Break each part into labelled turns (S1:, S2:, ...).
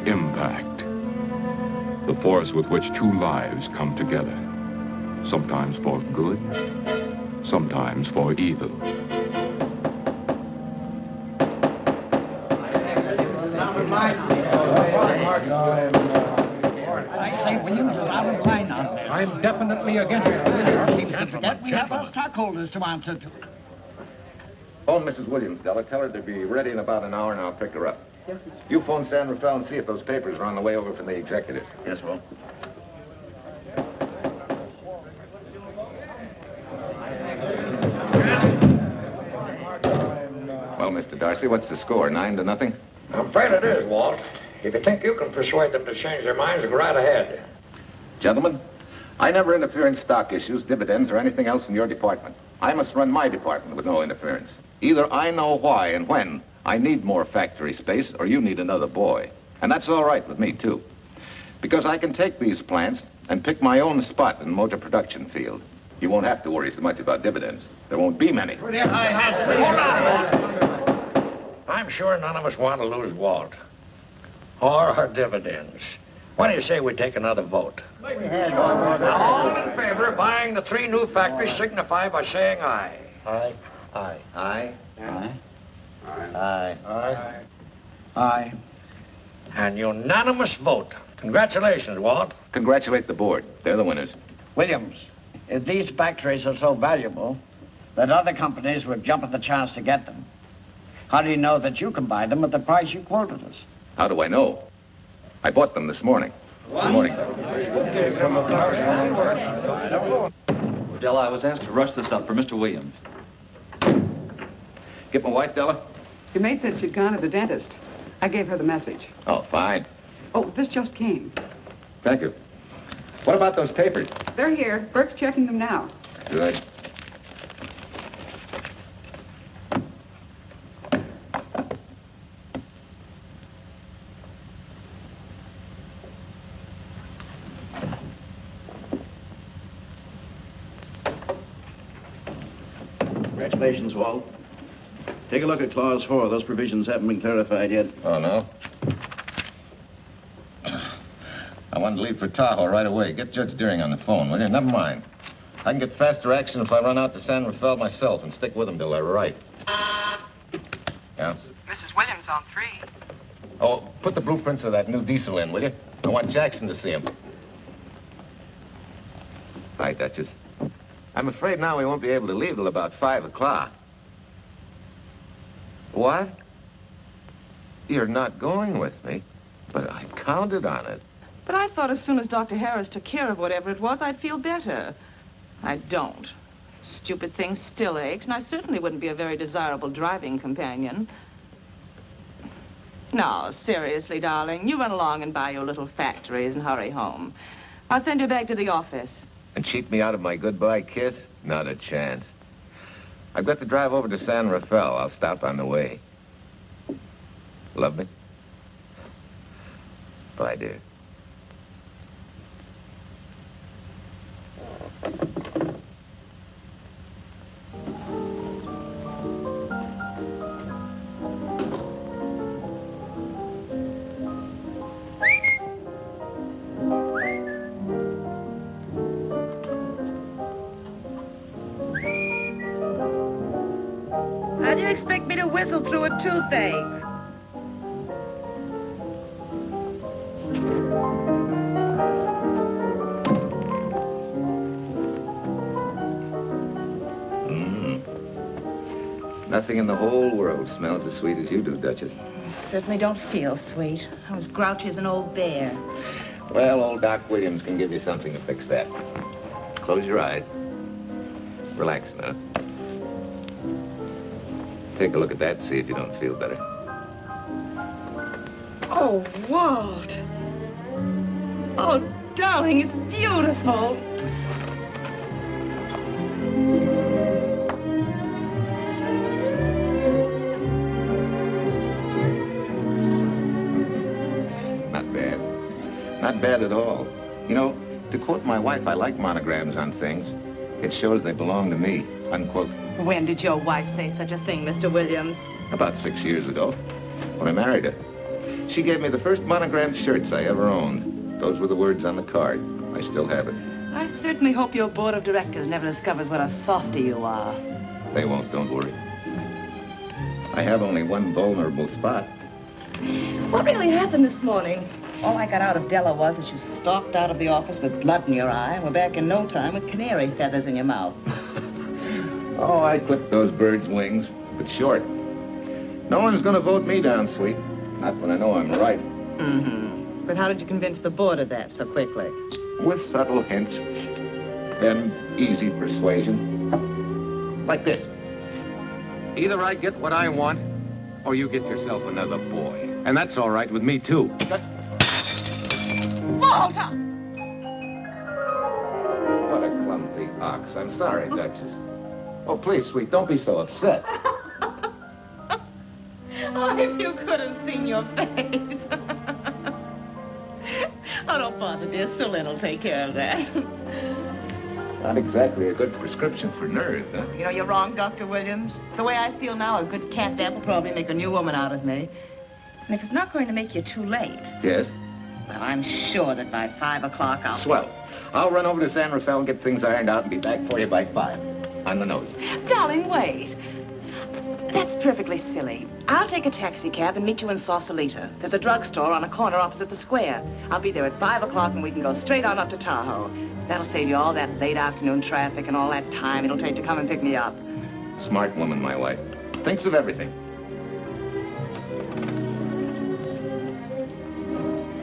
S1: Impact. The force with which two lives come together. Sometimes for good, sometimes for evil.
S2: I say, Williams is out of line on this.
S3: I'm definitely against it.
S2: Seems to forget we have our stockholders to answer to.
S4: Phone Mrs. Williams, Della. Tell her to be ready in about an hour and I'll pick her up.
S5: Yes, Mr.
S4: You phone San Rafael and see if those papers are on the way over from the executive.
S5: Yes, well.
S4: Well, Mr. Darcy, what's the score? 9-0?
S3: I'm afraid it is, Walt. If you think you can persuade them to change their minds, go right ahead.
S4: Gentlemen, I never interfere in stock issues, dividends, or anything else in your department. I must run my department with no interference. Either I know why and when I need more factory space, or you need another boy. And that's all right with me, too. Because I can take these plants and pick my own spot in the motor production field. You won't have to worry so much about dividends. There won't be many.
S3: Hold on. I'm sure none of us want to lose Walt. Or our dividends. Why do you say we take another vote? All in favor of buying the 3 new factories signify by saying aye.
S5: Aye.
S4: Aye.
S2: Aye.
S5: Aye.
S2: Aye.
S3: An unanimous vote. Congratulations, Walt.
S4: Congratulate the board. They're the winners.
S2: Williams, if these factories are so valuable that other companies would jump at the chance to get them, how do you know that you can buy them at the price you quoted us?
S4: How do I know? I bought them this morning. Good morning.
S6: Della, I was asked to rush this up for Mr. Williams.
S4: Get my wife, Della?
S5: Your maid said she'd gone to the dentist. I gave her the message.
S4: Oh, fine.
S5: Oh, this just came.
S4: Thank you. What about those papers?
S5: They're here. Burke's checking them now.
S4: Good.
S7: Congratulations, Walt. Take a look at Clause 4. Those provisions haven't been clarified yet.
S4: Oh, no? I wanted to leave for Tahoe right away. Get Judge Deering on the phone, will you? Never mind. I can get faster action if I run out to San Rafael myself and stick with him till they're right. Yeah?
S5: Mrs. Williams on 3.
S4: Oh, put the blueprints of that new diesel in, will you? I want Jackson to see him. Hi, Duchess. I'm afraid now we won't be able to leave till about 5 o'clock. What? You're not going with me, but I counted on it.
S8: But I thought as soon as Dr. Harris took care of whatever it was, I'd feel better. I don't. Stupid thing still aches, and I certainly wouldn't be a very desirable driving companion. No, seriously, darling, you run along and buy your little factories and hurry home. I'll send you back to the office.
S4: And cheat me out of my goodbye kiss? Not a chance. I've got to drive over to San Rafael. I'll stop on the way. Love me? Bye, dear.
S8: How do you expect me to whistle through a toothache?
S4: Nothing in the whole world smells as sweet as you do, Duchess.
S8: Certainly don't feel sweet. I was grouchy as an old bear.
S4: Well, old Doc Williams can give you something to fix that. Close your eyes. Relax now. Take a look at that and see if you don't feel better.
S8: Oh, Walt. Oh, darling, it's beautiful.
S4: Not bad. Not bad at all. You know, to quote my wife, I like monograms on things. It shows they belong to me, unquote.
S8: When did your wife say such a thing, Mr. Williams?
S4: About 6 years ago, when I married her. She gave me the first monogrammed shirts I ever owned. Those were the words on the card. I still have it.
S8: I certainly hope your board of directors never discovers what a softy you are.
S4: They won't, don't worry. I have only one vulnerable spot.
S8: What really happened this morning? All I got out of Della was that you stalked out of the office with blood in your eye and were back in no time with canary feathers in your mouth.
S4: Oh, I clipped those birds' wings, but short. No one's gonna vote me down, sweet. Not when I know I'm right.
S8: Mm-hmm. But how did you convince the board of that so quickly?
S4: With subtle hints and easy persuasion. Like this. Either I get what I want, or you get yourself another boy. And that's all right with me, too.
S8: Whoa, Tom!
S4: What a clumsy ox. I'm sorry, Duchess. Oh, please, sweet, don't be so upset.
S8: Oh, if you could have seen your face. Oh, don't bother, dear. Sulin will take care of that.
S4: Not exactly a good prescription for nerves, huh?
S8: You know, you're wrong, Dr. Williams. The way I feel now, a good catnap will probably make a new woman out of me. And if it's not going to make you too late...
S4: Yes?
S8: Well, I'm sure that by 5 o'clock I'll...
S4: Swell. I'll run over to San Rafael and get things ironed out and be back for you by 5. On the nose.
S8: Darling, wait. That's perfectly silly. I'll take a taxi cab and meet you in Sausalito. There's a drugstore on a corner opposite the square. I'll be there at 5 o'clock and we can go straight on up to Tahoe. That'll save you all that late afternoon traffic and all that time it'll take to come and pick me up.
S4: Smart woman, my wife. Thinks of everything.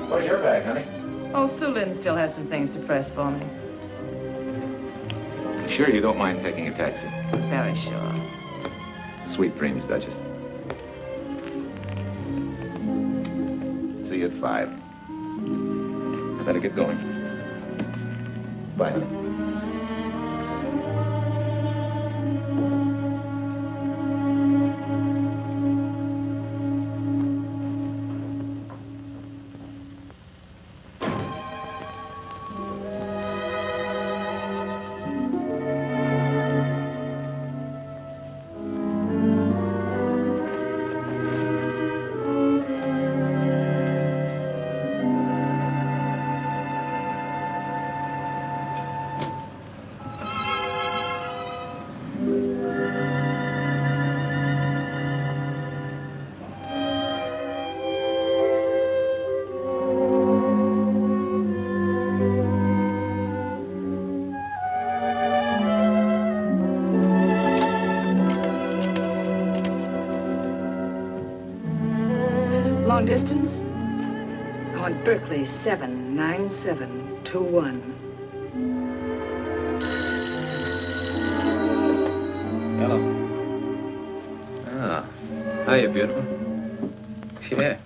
S4: Where's your bag, honey?
S8: Oh, Sue Lynn still has some things to press for me.
S4: Sure you don't mind taking a taxi?
S8: Very sure.
S4: Sweet dreams, Duchess. See you at 5. Better get going. Bye, honey.
S5: Long distance? I want Berkeley 79721.
S6: Hello. Ah. Hiya, beautiful. Yeah.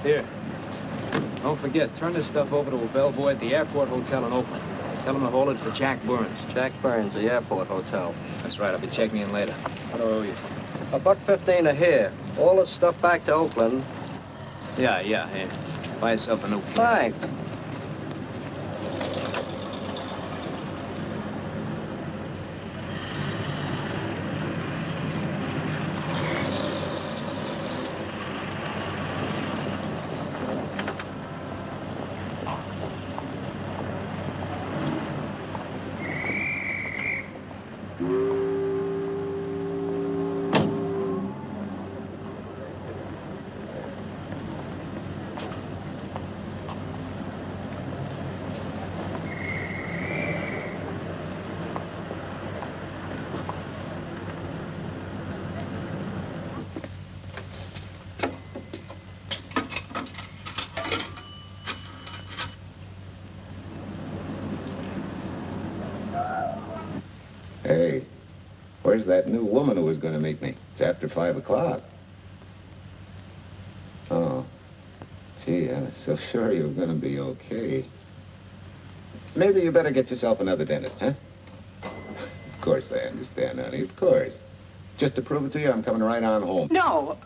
S6: Here. Don't forget, turn this stuff over to a bellboy at the Airport Hotel in Oakland. Tell him to hold it for Jack Burns.
S2: Jack Burns, the Airport Hotel.
S6: That's right. I'll be checking in later. What do I owe you?
S2: $1.15 a here. All this stuff back to Oakland.
S6: Yeah. Here. Buy yourself a new...
S2: Thanks.
S4: Hey, where's that new woman who was going to meet me? It's after 5 o'clock. Oh, gee, I was so sure you were going to be okay. maybe you better get yourself another dentist, huh? Of course I understand, honey, of course. Just to prove it to you, I'm coming right on home.
S8: No,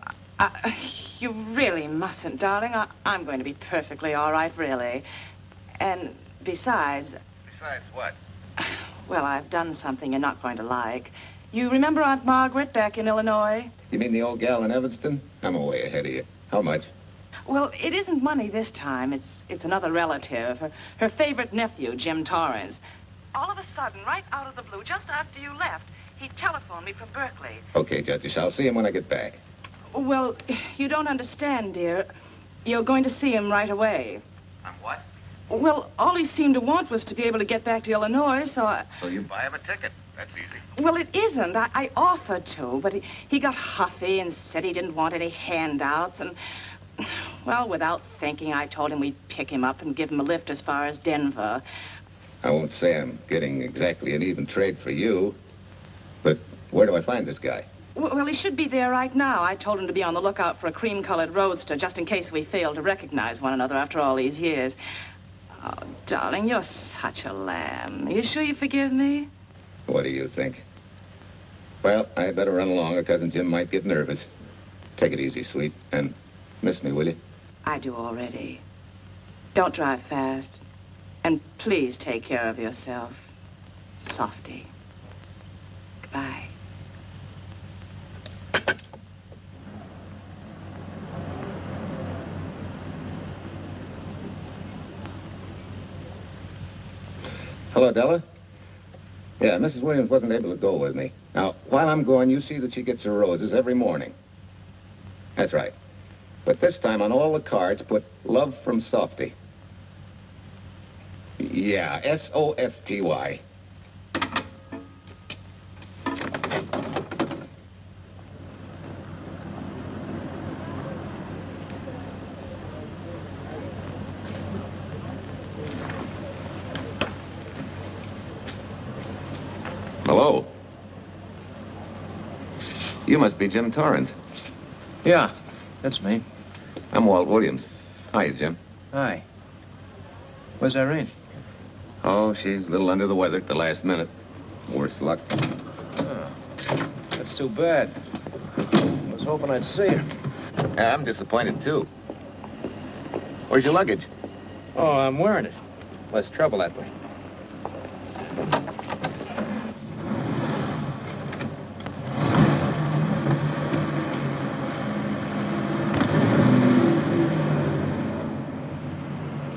S8: you really mustn't, darling. I'm going to be perfectly all right, really. And besides...
S4: Besides what?
S8: Well, I've done something you're not going to like. You remember Aunt Margaret back in Illinois?
S4: You mean the old gal in Evanston? I'm way ahead of you. How much?
S8: Well, it isn't money this time. It's another relative. Her favorite nephew, Jim Torrance. All of a sudden, right out of the blue, just after you left, he telephoned me from Berkeley.
S4: Okay, Judge, I'll see him when I get back.
S8: Well, you don't understand, dear. You're going to see him right away.
S4: I'm what?
S8: Well, all he seemed to want was to be able to get back to Illinois, so I...
S4: So you buy him a ticket. That's easy.
S8: Well, it isn't. I offered to, but he got huffy and said he didn't want any handouts, and... Well, without thinking, I told him we'd pick him up and give him a lift as far as Denver.
S4: I won't say I'm getting exactly an even trade for you, but where do I find this guy?
S8: Well, he should be there right now. I told him to be on the lookout for a cream-colored roadster, just in case we failed to recognize one another after all these years. Oh, darling, you're such a lamb. You sure you forgive me?
S4: What do you think? Well, I better run along or Cousin Jim might get nervous. Take it easy, sweet, and miss me, will you?
S8: I do already. Don't drive fast. And please take care of yourself. Softy. Goodbye.
S4: Hello, Della? Yeah, Mrs. Williams wasn't able to go with me. Now, while I'm going, you see that she gets her roses every morning. That's right. But this time on all the cards, put love from Softy. Yeah, S-O-F-T-Y. Hello. You must be Jim Torrance.
S6: Yeah, that's me.
S4: I'm Walt Williams. Hi, Jim.
S6: Hi. Where's Irene?
S4: Oh, she's a little under the weather at the last minute. Worse luck.
S6: Oh, that's too bad. I was hoping I'd see her.
S4: Yeah, I'm disappointed, too. Where's your luggage?
S6: Oh, I'm wearing it. Less trouble that way.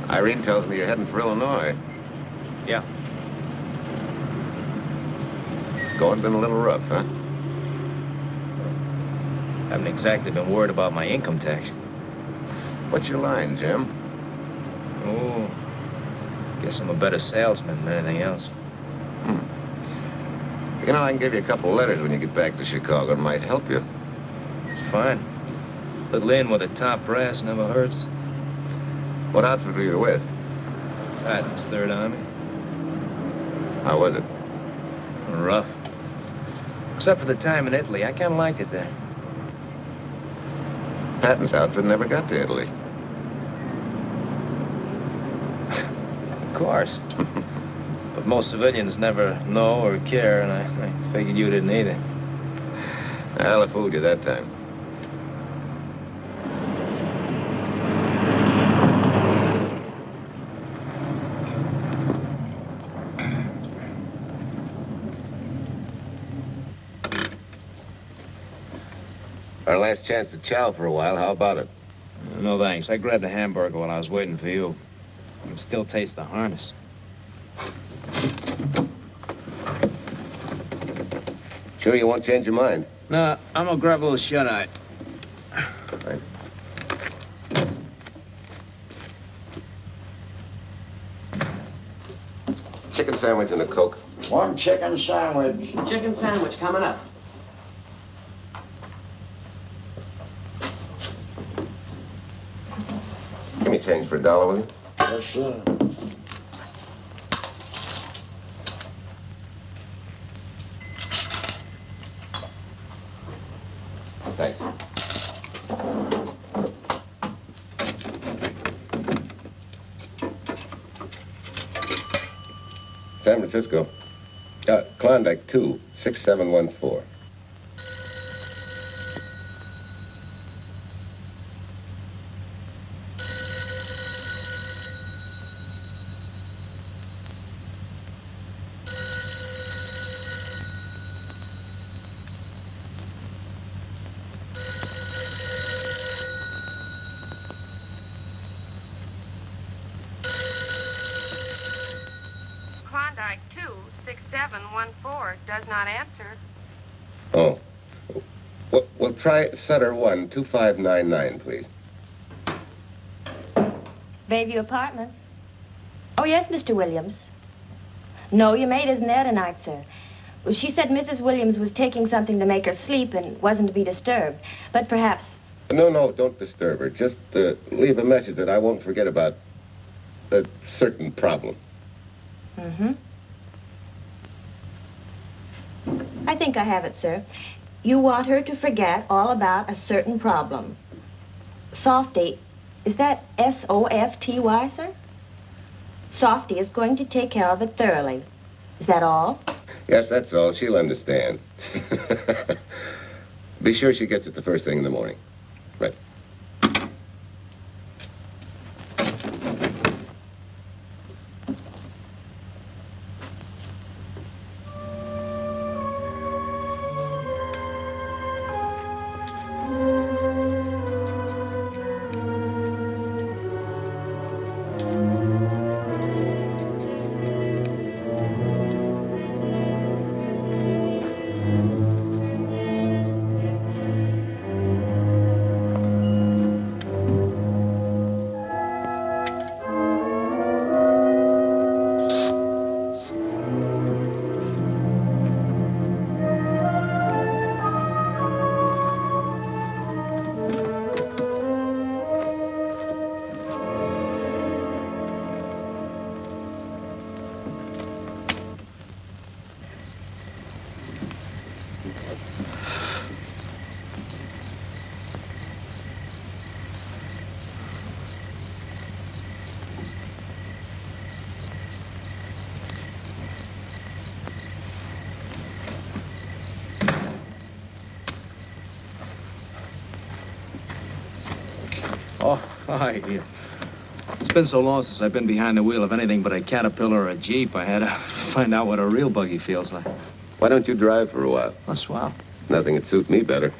S4: Irene tells me you're heading for Illinois.
S6: Yeah.
S4: Going been a little rough, huh?
S6: Haven't exactly been worried about my income tax.
S4: What's your line, Jim?
S6: Oh, guess I'm a better salesman than anything else.
S4: You know, I can give you a couple letters when you get back to Chicago. It might help you.
S6: It's fine. Little in with a top brass never hurts.
S4: What outfit were you with?
S6: Patton's Third Army.
S4: How was it?
S6: Rough. Except for the time in Italy. I kind of liked it there.
S4: Patton's outfit never got to Italy.
S6: Of course. But most civilians never know or care, and I figured you didn't either.
S4: Well, I fooled you that time. Our last chance to chow for a while. How about it?
S6: No, thanks. I grabbed a hamburger while I was waiting for you. I can still taste the harness.
S4: Sure you won't change your mind?
S6: No, I'm gonna grab a little shut-eye.
S4: Right. Chicken sandwich and a Coke.
S2: One chicken sandwich.
S8: Chicken sandwich coming up.
S4: Give me change for $1, will you?
S2: Yes, sir.
S4: Thanks.
S9: Francisco. Klondike 2, 6714.
S10: Klondike 2, 6714 does not answer.
S9: Oh. We'll try Sutter 1, 2599, please.
S11: Bayview Apartments. Oh, yes, Mr. Williams. No, your maid isn't there tonight, sir. Well, she said Mrs. Williams was taking something to make her sleep and wasn't to be disturbed. But perhaps...
S9: No, don't disturb her. Just leave a message that I won't forget about a certain problem.
S11: Mm-hmm. I think I have it, sir. You want her to forget all about a certain problem. Softy, is that S-O-F-T-Y, sir? Softy is going to take care of it thoroughly. Is that all?
S9: Yes, that's all. She'll understand. Be sure she gets it the first thing in the morning. Right.
S6: Oh, hi. It's been so long since I've been behind the wheel of anything but a Caterpillar or a Jeep, I had to find out what a real buggy feels like.
S9: Why don't you drive for a while?
S6: Oh, swell.
S9: Nothing would suit me better.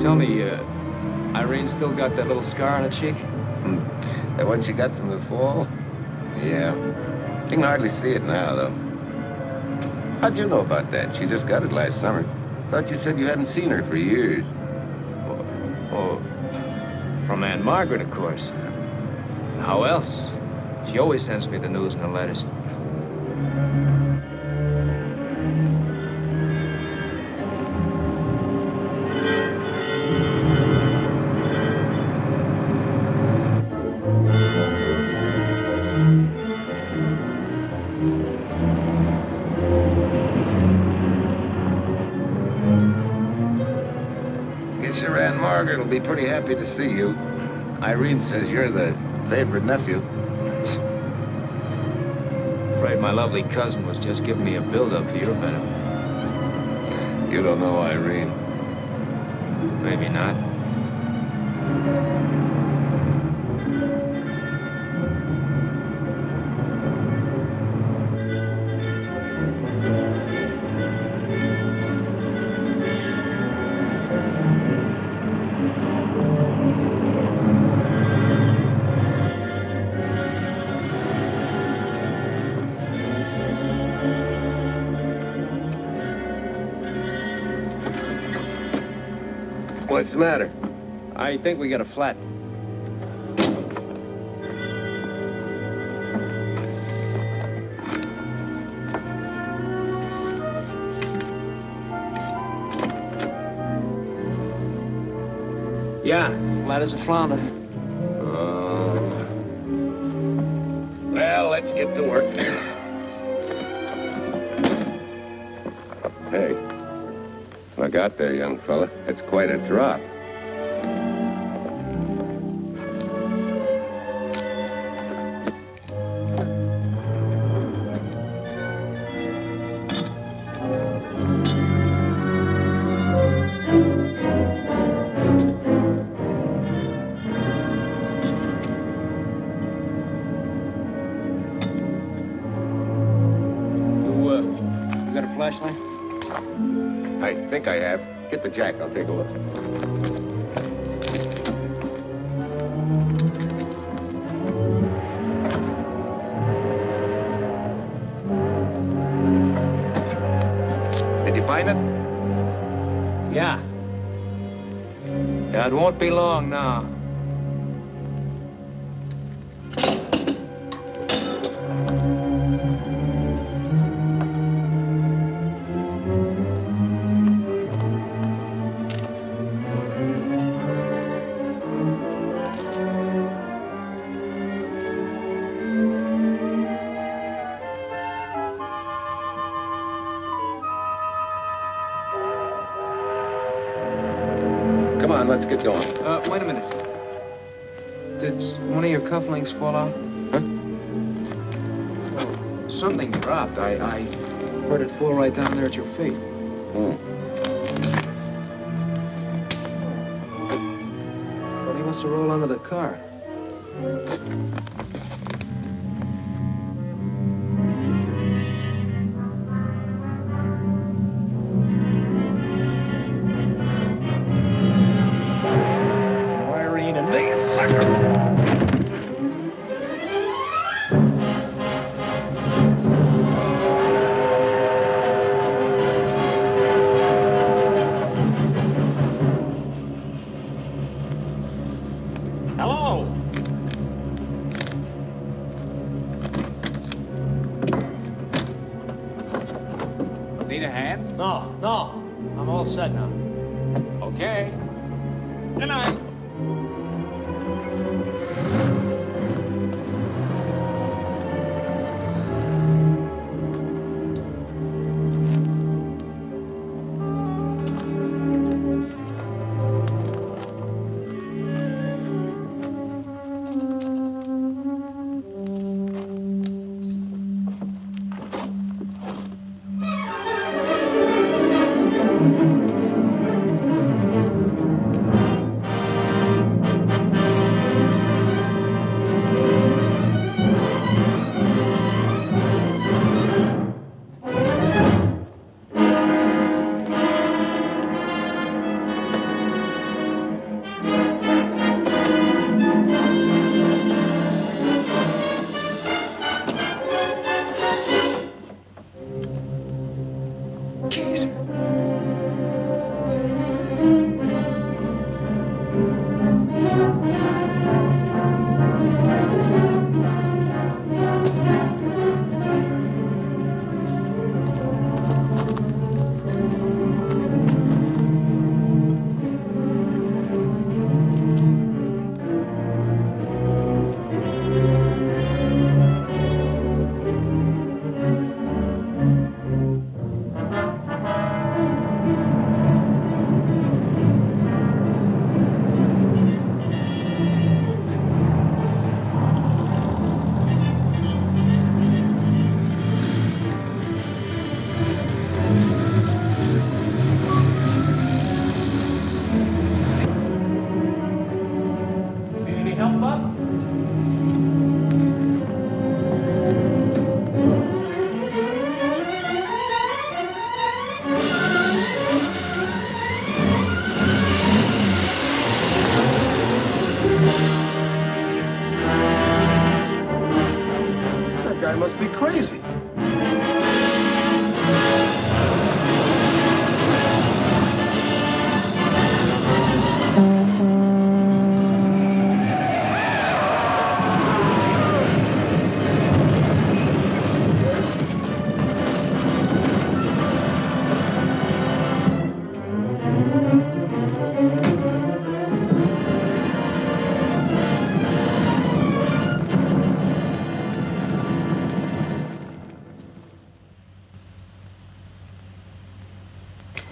S6: Tell me, Irene still got that little scar on her cheek?
S9: That one she got from the fall? Yeah. You can hardly see it now, though. How'd you know about that? She just got it last summer. Thought you said you hadn't seen her for years.
S6: Oh, from Aunt Margaret, of course. How else? She always sends me the news in her letters.
S9: Guess your Aunt Margaret will be pretty happy to see you. Irene says you're the favorite nephew.
S6: Afraid my lovely cousin was just giving me a build-up for your benefit.
S9: You don't know Irene.
S6: Maybe not.
S9: What's the matter?
S6: I think we got a flat. Yeah, flat as a flounder.
S9: Well, let's get to work. Hey, look out there, young fella. That's quite a drop.
S6: You got a flashlight?
S9: I think I have. Get the jack. I'll take a look. Did you find it?
S6: Yeah. Yeah, it won't be long now.
S9: Come on, let's get going.
S6: Wait a minute. Did one of your cufflinks fall out?
S9: Huh?
S6: Well, something dropped. I heard it fall right down there at your feet.
S9: Hmm.
S6: Well, he must have rolled under the car.
S3: Hello?
S6: Need a hand?
S3: No. I'm all set now.
S6: Okay.
S3: Good night.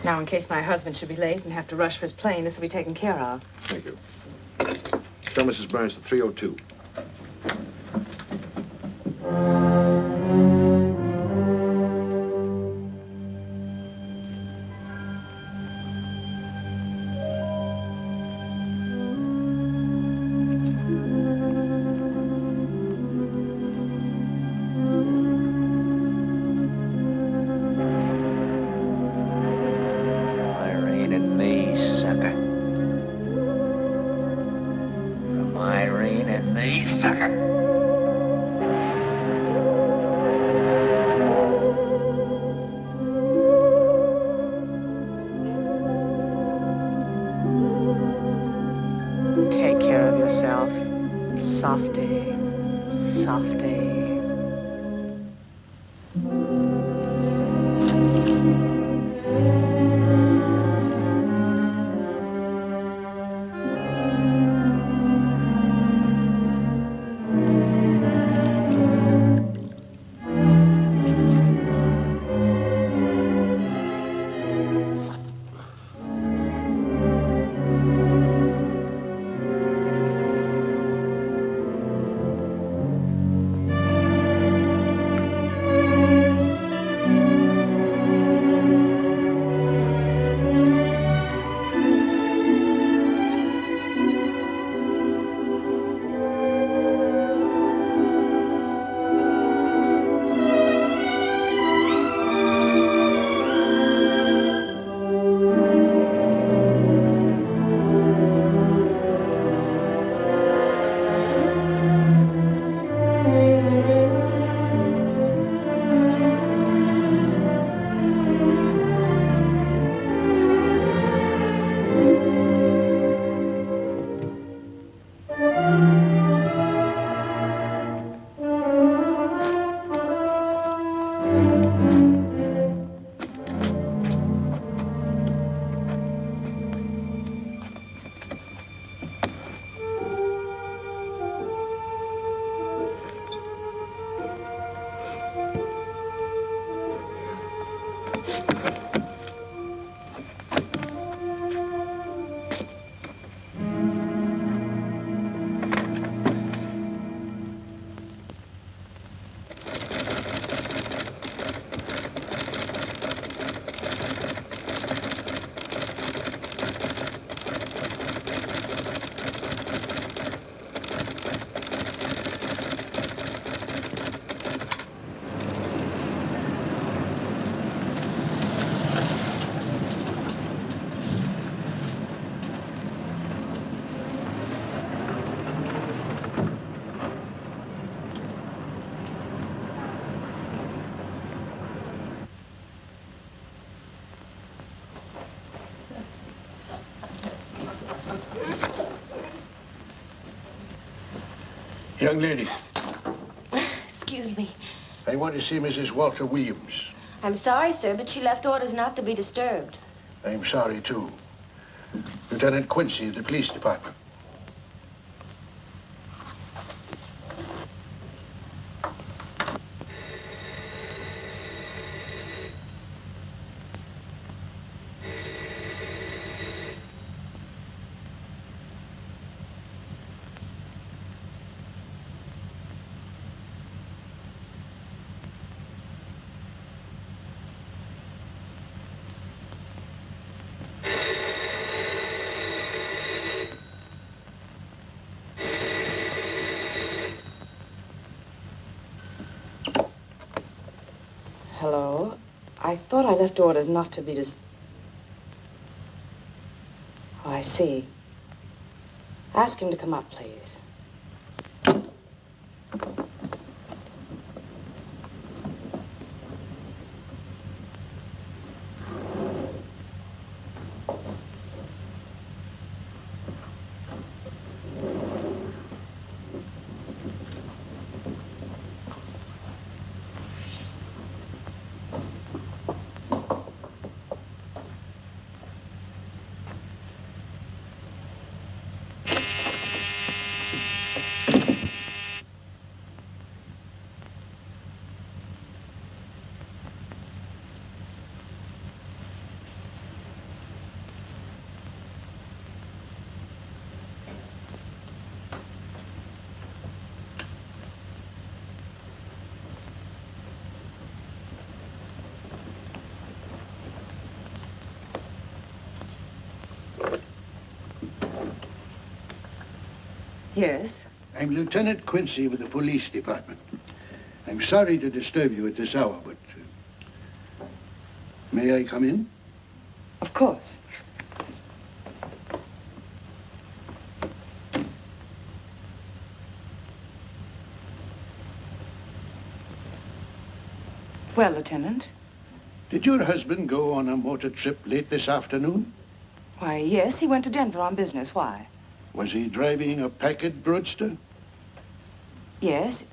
S5: Now, in case my husband should be late and have to rush for his plane, this will be taken care of.
S7: Thank you. Tell Mrs. Burns the 302.
S8: Take care of yourself. Softy. Softy.
S12: Young lady,
S11: Excuse me.
S12: I want to see Mrs. Walter Williams.
S11: I'm sorry, sir, but she left orders not to be disturbed.
S12: I'm sorry, too. Lieutenant Quincy of the police department.
S5: Hello? I thought I left orders not to be Oh, I see. Ask him to come up, please.
S8: Yes?
S12: I'm Lieutenant Quincy with the police department. I'm sorry to disturb you at this hour, but... may I come in?
S8: Of course. Well, Lieutenant?
S12: Did your husband go on a motor trip late this afternoon?
S8: Why, yes, he went to Denver on business. Why?
S12: Was he driving a Packard roadster?
S8: Yes.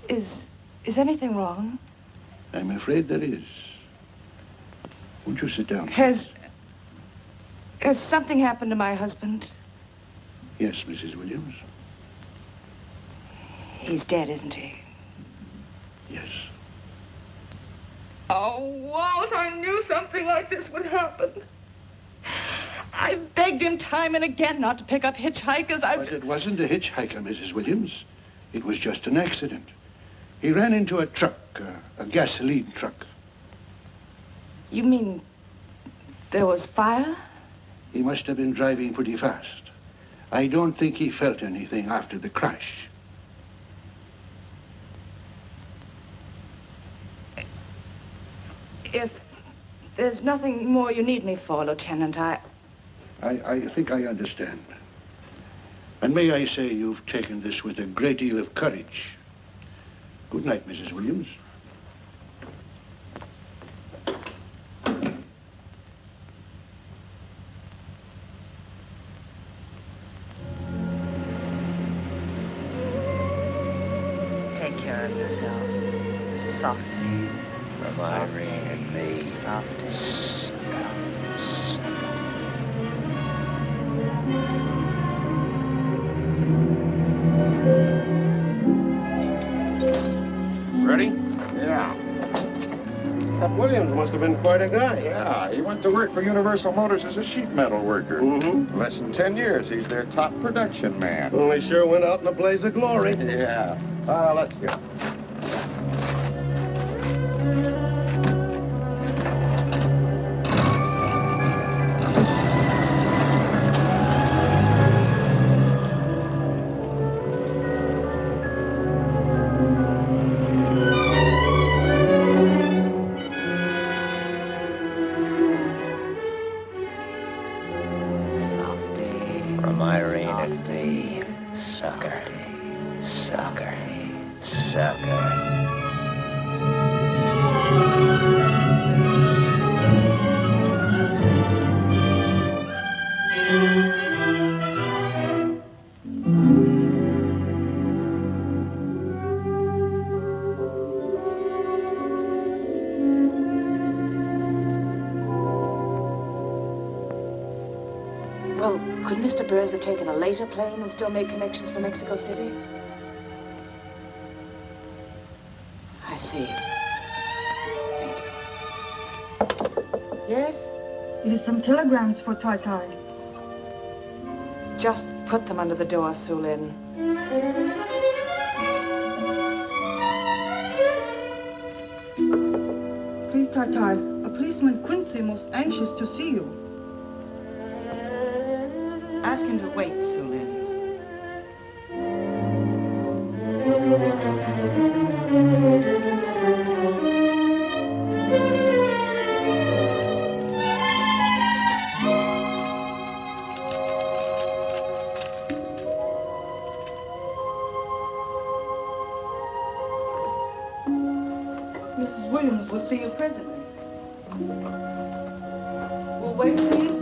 S8: Is anything wrong?
S12: I'm afraid there is. Won't you sit down?
S8: Has something happened to my husband?
S12: Yes, Mrs. Williams.
S8: He's dead, isn't he?
S12: Yes.
S8: Oh, Walt, I knew something like this would happen. I begged him time and again not to pick up hitchhikers.
S12: But it wasn't a hitchhiker, Mrs. Williams. It was just an accident. He ran into a truck, a gasoline truck.
S8: You mean there was fire?
S12: He must have been driving pretty fast. I don't think he felt anything after the crash.
S8: If there's nothing more you need me for, Lieutenant, I
S12: think I understand. And may I say you've taken this with a great deal of courage. Good night, Mrs. Williams.
S8: Take care of yourself. Softly.
S3: From Irene and me.
S8: Softly.
S7: Ready?
S9: Yeah.
S7: That Williams must have been quite a guy.
S9: Yeah, he went to work for Universal Motors as a sheet metal worker.
S7: Mm-hmm.
S9: Less than 10 years, he's their top production man.
S7: Well, he sure went out in a blaze of glory.
S9: Yeah. Let's go.
S3: From Irene and me. Sucker. Sucker. Sucker.
S5: Well, could Mr. Burrs have taken a later plane and still made connections for Mexico City? I see. Thank you.
S13: Yes? It is some telegrams for Tai Tai.
S5: Just put them under the door, Su Lin.
S13: Please, Tai Tai, a policeman Quincy most anxious to see you.
S5: Ask him to wait, Su Lin.
S13: Mrs. Williams will see you presently. Will wait, please.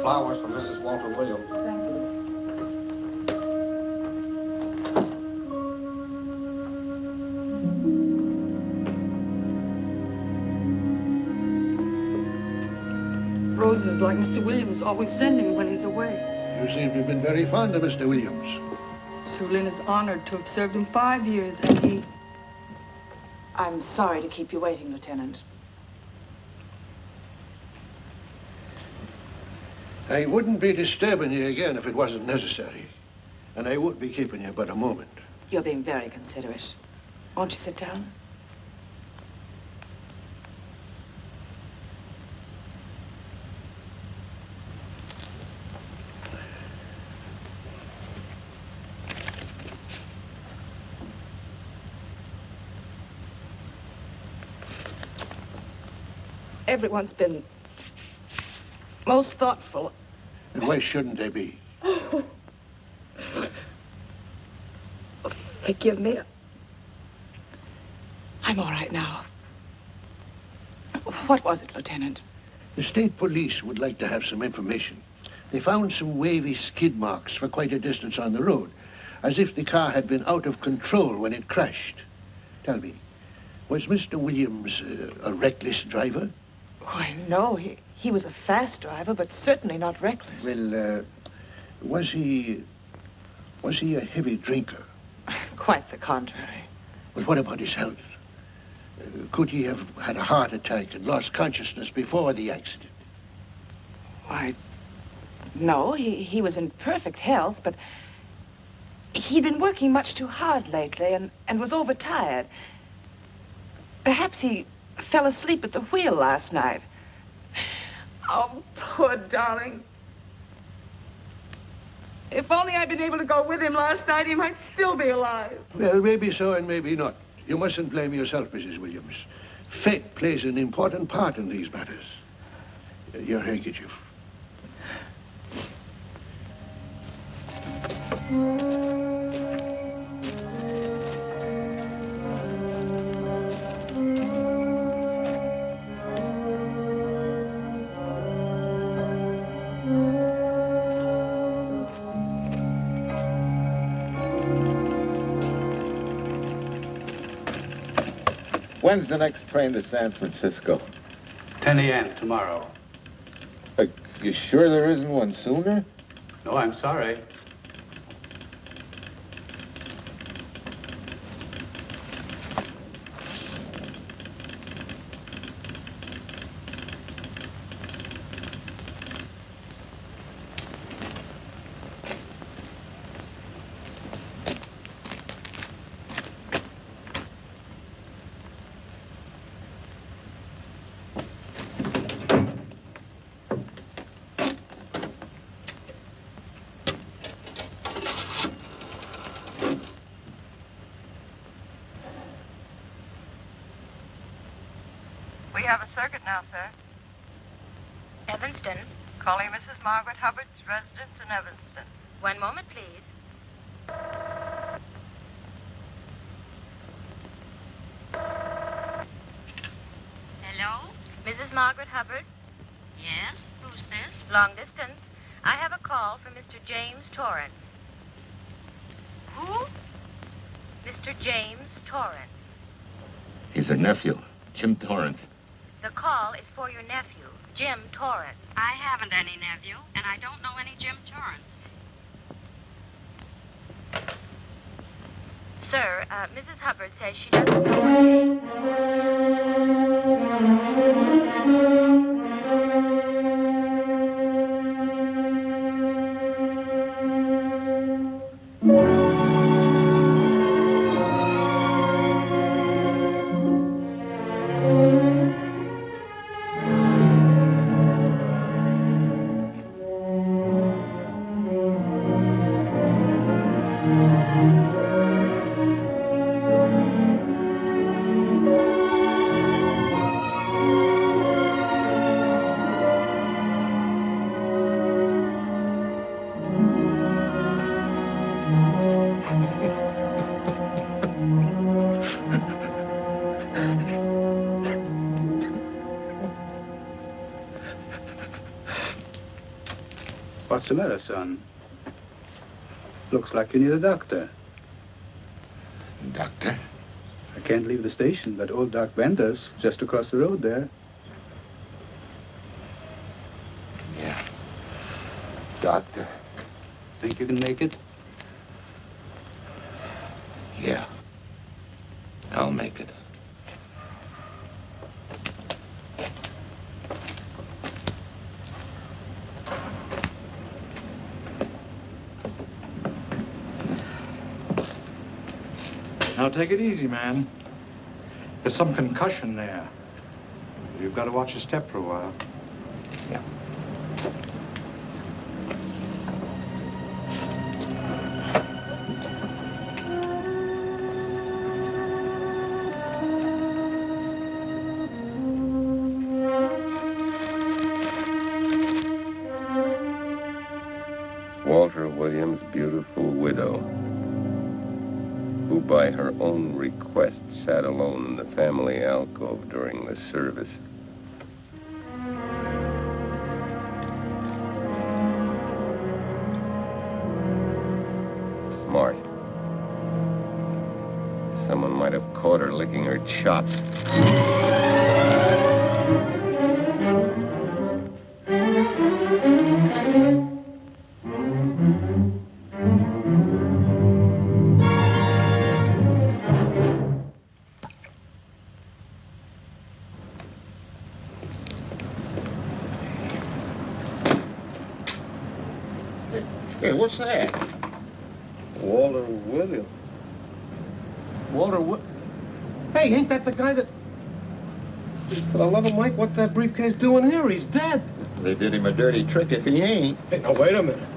S14: Flowers for Mrs. Walter Williams.
S13: Thank you. Roses like Mr. Williams always sending when he's away.
S12: You seem to have been very fond of Mr. Williams.
S13: Su Lin is honored to have served him 5 years, and he...
S5: I'm sorry to keep you waiting, Lieutenant.
S12: I wouldn't be disturbing you again if it wasn't necessary. And I wouldn't be keeping you but a moment.
S5: You're being very considerate.
S8: Won't you sit down? Everyone's been most thoughtful.
S12: And why shouldn't they be?
S8: Forgive me. I'm all right now. What was it, Lieutenant?
S12: The state police would like to have some information. They found some wavy skid marks for quite a distance on the road, as if the car had been out of control when it crashed. Tell me, was Mr. Williams a reckless driver?
S8: Why, no. He was a fast driver, but certainly not reckless.
S12: Well, was he a heavy drinker?
S8: Quite the contrary.
S12: Well, what about his health? Could he have had a heart attack and lost consciousness before the accident?
S8: Why, no. He was in perfect health, but he'd been working much too hard lately and was overtired. Perhaps he fell asleep at the wheel last night. Oh, poor darling. If only I'd been able to go with him last night, he might still be alive.
S12: Well, maybe so and maybe not. You mustn't blame yourself, Mrs. Williams. Fate plays an important part in these matters. Your handkerchief.
S4: When's the next train to San Francisco?
S15: 10 a.m. tomorrow.
S4: You sure there isn't one sooner?
S15: No, I'm sorry.
S10: We have a circuit now, sir.
S11: Evanston.
S10: Calling Mrs. Margaret Hubbard's residence in Evanston.
S11: One moment, please. Hello? Mrs. Margaret Hubbard? Yes? Who's this? Long distance. I have a call from Mr. James Torrance. Who? Mr. James Torrance.
S4: He's her nephew, Jim Torrance.
S11: The call is for your nephew, Jim Torrance.
S16: I haven't any nephew, and I don't know any Jim Torrance.
S11: Sir, Mrs. Hubbard says she doesn't know
S15: What's the matter, son? Looks like you need a doctor.
S4: Doctor?
S15: I can't leave the station, but old Doc Bender's just across the road there.
S4: Yeah. Doctor?
S15: Think you can make it?
S4: Yeah. I'll make it.
S3: Now, take it easy, man. There's some concussion there. You've got to watch your step for a while.
S4: Yeah.
S9: Walter Williams' beautiful widow, who by her own request sat alone in the family alcove during the service. Smart. Someone might have caught her licking her chops.
S4: Hey, what's that?
S14: Walter Williams.
S17: Hey, ain't that the guy that... For the love of Mike, what's that briefcase doing here? He's dead.
S4: They did him a dirty trick if he ain't.
S17: Hey, now, wait a minute.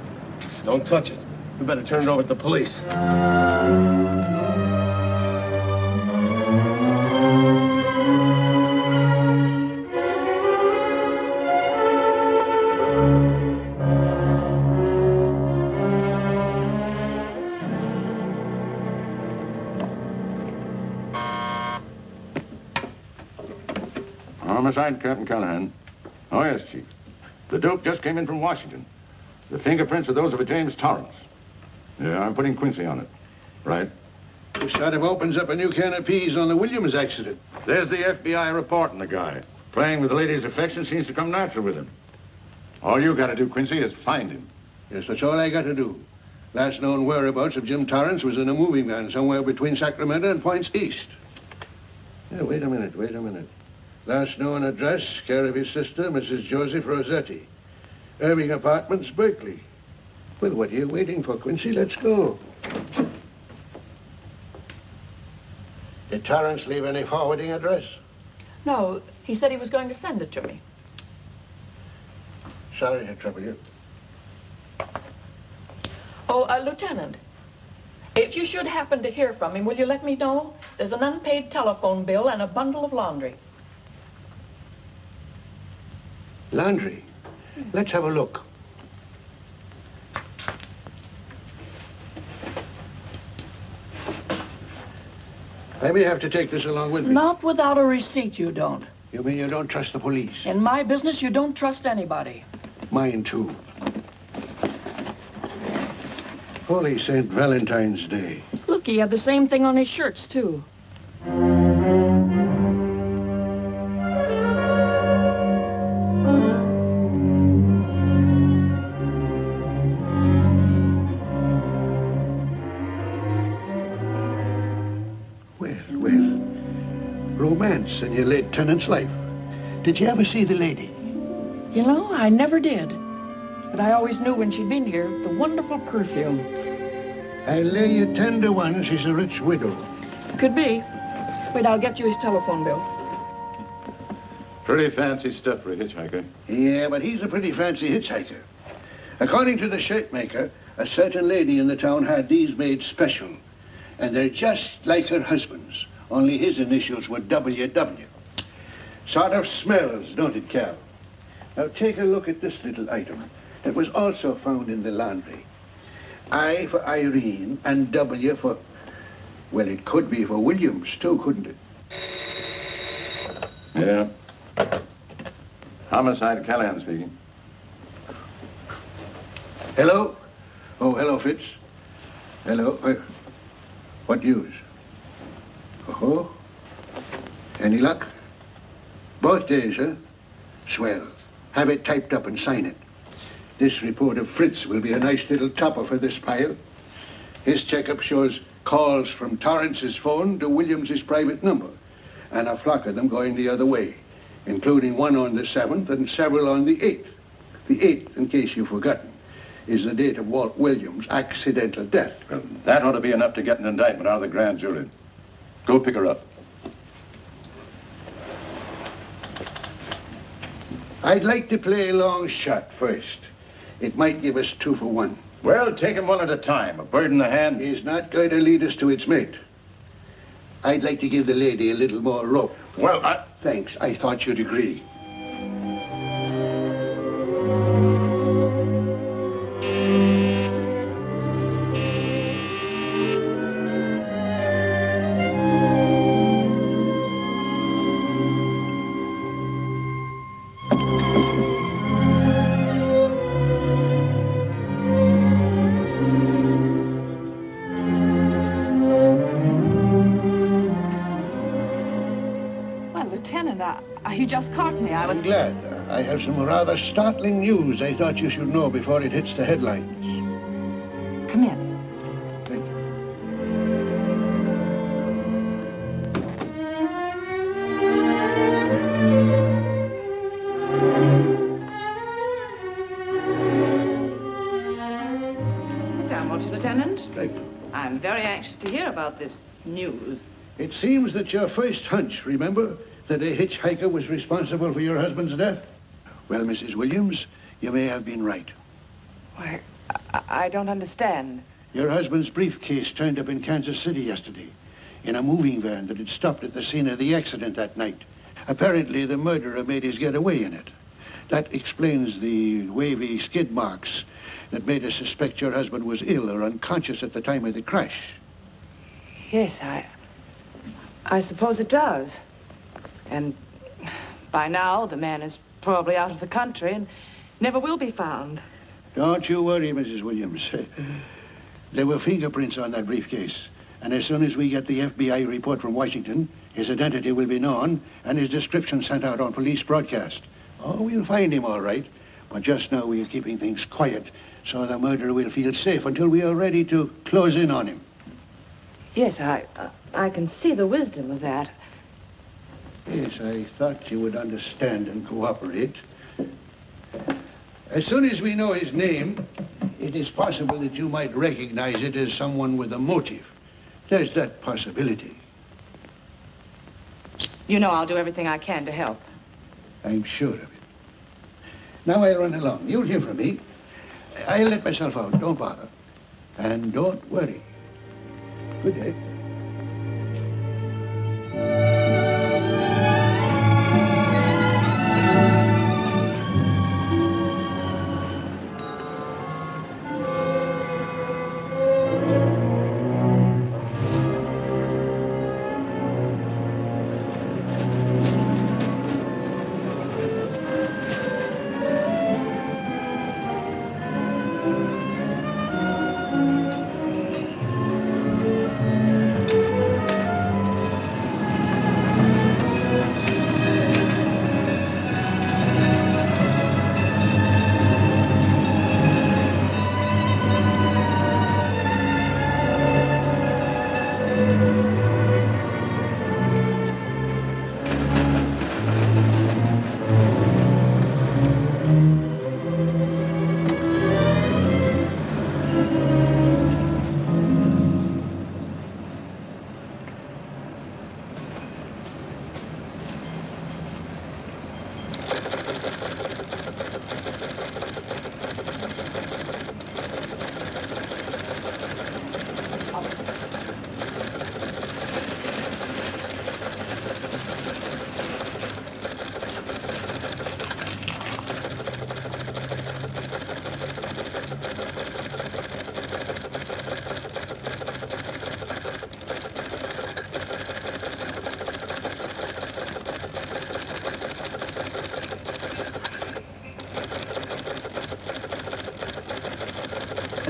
S17: Don't touch it. We better turn it over to the police.
S4: Homicide, Captain Callahan. Oh, yes, Chief. The dope just came in from Washington. The fingerprints are those of a James Torrance. Yeah, I'm putting Quincy on it. Right.
S12: This sort of opens up a new can of peas on the Williams accident.
S4: There's the FBI reporting the guy. Playing with the lady's affection seems to come natural with him. All you got to do, Quincy, is find him.
S12: Yes, that's all I got to do. Last known whereabouts of Jim Torrance was in a moving van somewhere between Sacramento and Points East. Yeah, wait a minute. Last known address, care of his sister, Mrs. Joseph Rossetti. Irving Apartments, Berkeley. Well, what are you waiting for, Quincy? Let's go. Did Torrance leave any forwarding address?
S13: No, he said he was going to send it to me.
S12: Sorry to trouble you.
S13: Oh, Lieutenant, if you should happen to hear from him, will you let me know? There's an unpaid telephone bill and a bundle of laundry.
S12: Laundry? Let's have a look. I may have to take this along with me.
S13: Not without a receipt, you don't.
S12: You mean you don't trust the police?
S13: In my business, you don't trust anybody.
S12: Mine, too. Holy St. Valentine's Day.
S13: Look, he had the same thing on his shirts, too.
S12: Romance in your late tenant's life. Did you ever see the lady?
S13: You know, I never did. But I always knew when she'd been here, the wonderful perfume.
S12: I lay you 10 to 1 she's a rich widow.
S13: Could be. Wait, I'll get you his telephone bill.
S4: Pretty fancy stuff for a hitchhiker.
S12: Yeah, but he's a pretty fancy hitchhiker. According to the shirt maker, a certain lady in the town had these made special. And they're just like her husband's. Only his initials were WW. Sort of smells, don't it, Cal? Now take a look at this little item that was also found in the laundry. I for Irene and W for... Well, it could be for Williams, too, couldn't it?
S4: Yeah. Homicide, Callahan speaking.
S12: Hello? Oh, hello, Fitz. Hello. What news? Oh? Any luck? Both days, huh? Swell. Have it typed up and sign it. This report of Fritz will be a nice little topper for this pile. His checkup shows calls from Torrance's phone to Williams's private number, and a flock of them going the other way, including one on the 7th and several on the 8th. The 8th, in case you've forgotten, is the date of Walt Williams' accidental death.
S4: Well, that ought to be enough to get an indictment out of the grand jury.
S7: Go pick her up.
S12: I'd like to play a long shot first. It might give us 2 for 1.
S7: Well, take him one at a time. A bird in the hand
S12: is not going to lead us to its mate. I'd like to give the lady a little more rope.
S7: Well,
S12: Thanks. I thought you'd agree.
S8: You just caught me.
S12: I'm glad. I have some rather startling news I thought you should know before it hits the headlines.
S8: Come in.
S12: Thank you.
S8: Sit down, won't you, Lieutenant?
S12: Thank you.
S8: I'm very anxious to hear about this news.
S12: It seems that your first hunch, remember, that a hitchhiker was responsible for your husband's death? Well, Mrs. Williams, you may have been right.
S8: Why, I don't understand.
S12: Your husband's briefcase turned up in Kansas City yesterday in a moving van that had stopped at the scene of the accident that night. Apparently, the murderer made his getaway in it. That explains the wavy skid marks that made us suspect your husband was ill or unconscious at the time of the crash.
S8: Yes, I suppose it does. And by now, the man is probably out of the country and never will be found.
S12: Don't you worry, Mrs. Williams. There were fingerprints on that briefcase. And as soon as we get the FBI report from Washington, his identity will be known and his description sent out on police broadcast. Oh, we'll find him all right. But just now we're keeping things quiet so the murderer will feel safe until we are ready to close in on him.
S8: Yes, I can see the wisdom of that.
S12: Yes, I thought you would understand and cooperate. As soon as we know his name, it is possible that you might recognize it as someone with a motive. There's that possibility.
S8: You know I'll do everything I can to help.
S12: I'm sure of it. Now I'll run along. You'll hear from me. I'll let myself out. Don't bother. And don't worry. Good day.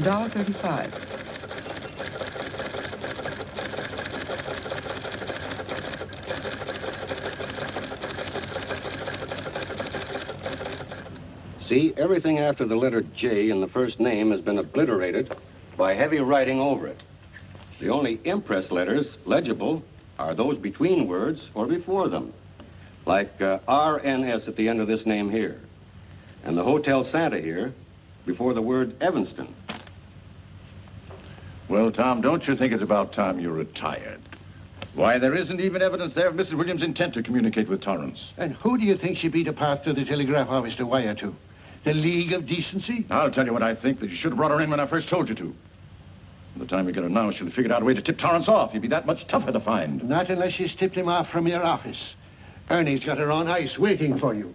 S8: $1.35.
S18: See, everything after the letter J in the first name has been obliterated by heavy writing over it. The only impress letters legible are those between words or before them, like RNS at the end of this name here, and the Hotel Santa here before the word Evanston.
S7: Well, Tom, don't you think it's about time you retired?
S4: Why, there isn't even evidence there of Mrs. Williams' intent to communicate with Torrance.
S12: And who do you think she beat a path to the telegraph office to wire to? The League of Decency?
S4: I'll tell you what I think, that you should have brought her in when I first told you to. By the time you get her now, she'll have figured out a way to tip Torrance off. He'd be that much tougher to find.
S12: Not unless she's tipped him off from your office. Ernie's got her on ice waiting for you.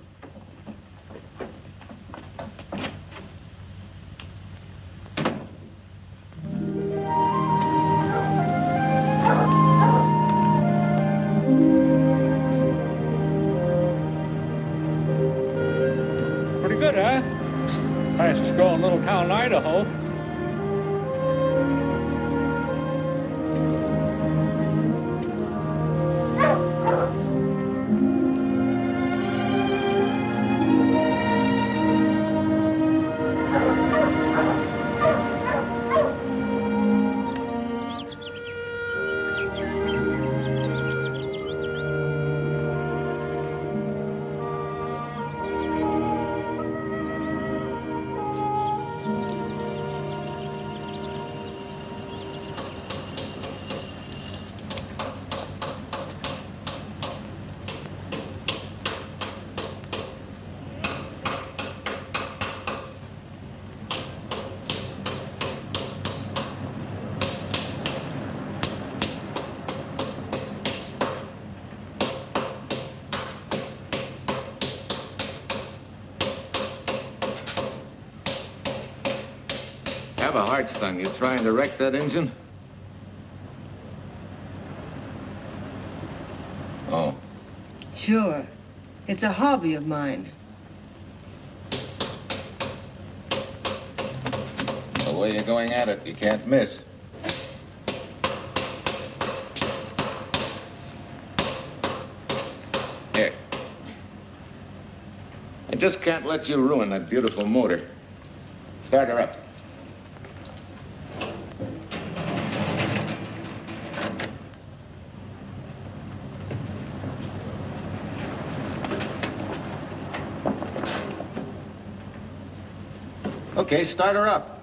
S19: Pretty good, huh? Fastest growing little town in Idaho.
S4: Have a heart, son. You trying to wreck that engine? Oh.
S20: Sure. It's a hobby of mine.
S4: The way you're going at it, you can't miss. Here. I just can't let you ruin that beautiful motor. Start her up. Okay, start her up.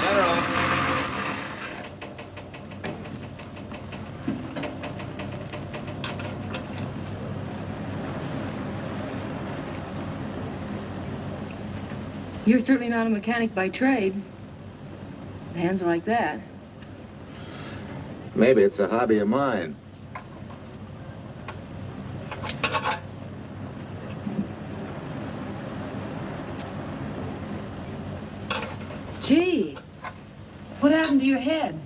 S4: Let her off.
S20: You're certainly not a mechanic by trade. Hands like that.
S4: Maybe it's a hobby of mine.
S20: Gee, what happened to your head?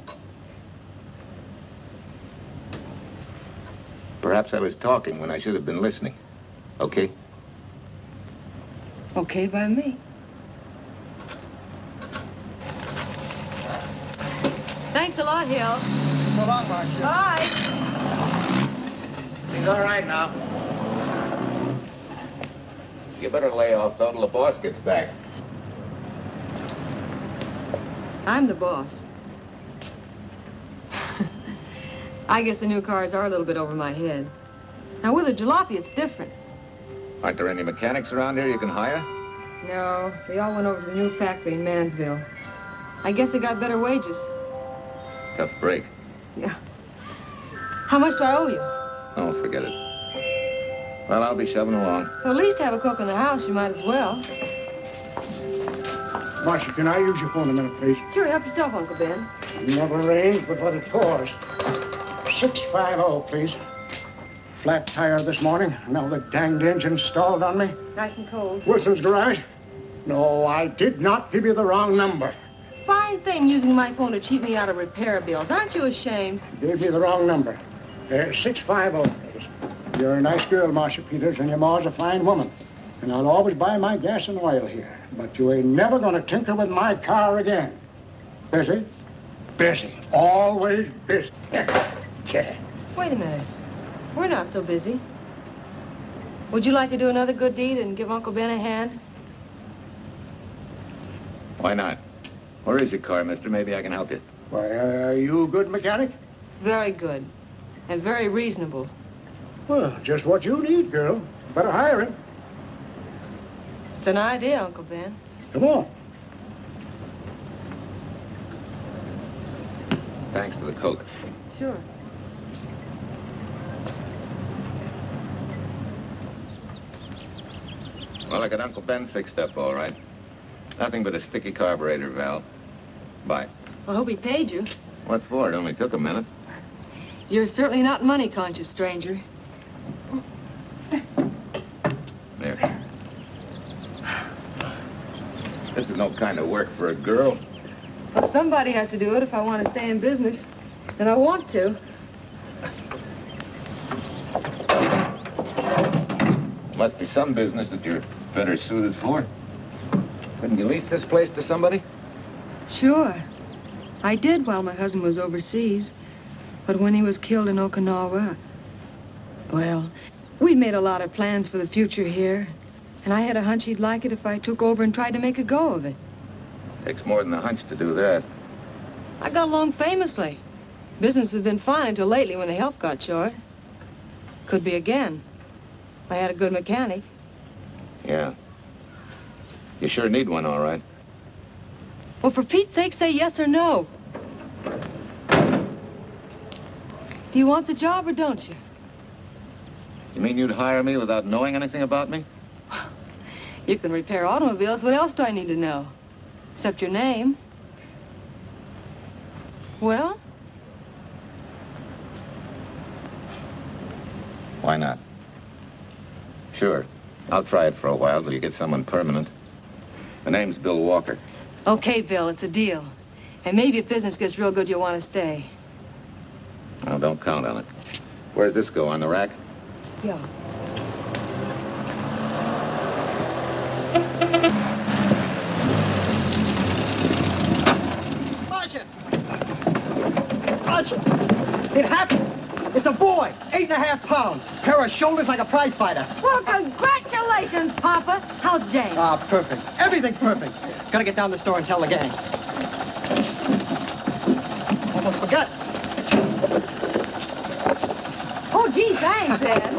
S4: Perhaps I was talking when I should have been listening. Okay?
S20: Okay by me. Thanks a lot, Hill.
S2: So long, Marcia.
S20: Bye.
S2: He's all right now.
S4: You better lay off till the boss gets back.
S20: I'm the boss. I guess the new cars are a little bit over my head. Now, with a jalopy, it's different.
S4: Aren't there any mechanics around here you can hire?
S20: No, they all went over to the new factory in Mansville. I guess they got better wages.
S4: Tough break.
S20: Yeah. How much do I owe you?
S4: Oh, forget it. Well, I'll be shoving along.
S20: Well, at least have a cook in the house. You might as well.
S12: Marcia, can I use your phone a minute, please?
S20: Sure, help yourself, Uncle Ben.
S12: Never arranged but what it cost. 650, please. Flat tire this morning. Now the danged engine stalled on me.
S20: Nice and cold.
S12: Wilson's garage? No, I did not give you the wrong number.
S20: Fine thing using my phone to cheat me out of repair bills. Aren't you ashamed?
S12: Gave you the wrong number. 650, please. You're a nice girl, Marcia Peters, and your ma's a fine woman. And I'll always buy my gas and oil here. But you ain't never gonna tinker with my car again. Busy? Busy. Always busy.
S20: Wait a minute. We're not so busy. Would you like to do another good deed and give Uncle Ben a hand?
S4: Why not? Where is your car, mister? Maybe I can help you.
S12: Why, are you a good mechanic?
S20: Very good. And very reasonable.
S12: Well, just what you need, girl. Better hire him.
S20: It's an idea, Uncle Ben.
S12: Come on.
S4: Thanks for the Coke.
S20: Sure.
S4: Well, I got Uncle Ben fixed up all right. Nothing but a sticky carburetor valve. Bye.
S20: I hope he paid you.
S4: What for? It only took a minute.
S20: You're certainly not money conscious, stranger.
S4: There. This is no kind of work for a girl.
S20: Well, somebody has to do it if I want to stay in business. And I want to.
S4: Must be some business that you're better suited for. Couldn't you lease this place to somebody?
S20: Sure. I did while my husband was overseas. But when he was killed in Okinawa, well, we'd made a lot of plans for the future here. And I had a hunch he'd like it if I took over and tried to make a go of it.
S4: Takes more than a hunch to do that.
S20: I got along famously. Business has been fine until lately when the help got short. Could be again. If I had a good mechanic.
S4: Yeah. You sure need one, all right.
S20: Well, for Pete's sake, say yes or no. Do you want the job or don't you?
S4: You mean you'd hire me without knowing anything about me?
S20: You can repair automobiles. What else do I need to know? Except your name. Well?
S4: Why not? Sure. I'll try it for a while till you get someone permanent. The name's Bill Walker.
S20: Okay, Bill, it's a deal. And maybe if business gets real good, you'll want to stay.
S4: Well, don't count on it. Where's this go, on the rack?
S20: Yeah.
S17: Archie! It happened! It's a boy, 8.5 pounds. Pair of shoulders like a prize fighter.
S5: Well, congratulations, Papa. How's Jane?
S17: Ah, perfect. Everything's perfect. Gotta get down to the store and tell the gang. Almost forgot.
S5: Oh, gee, thanks, Dad.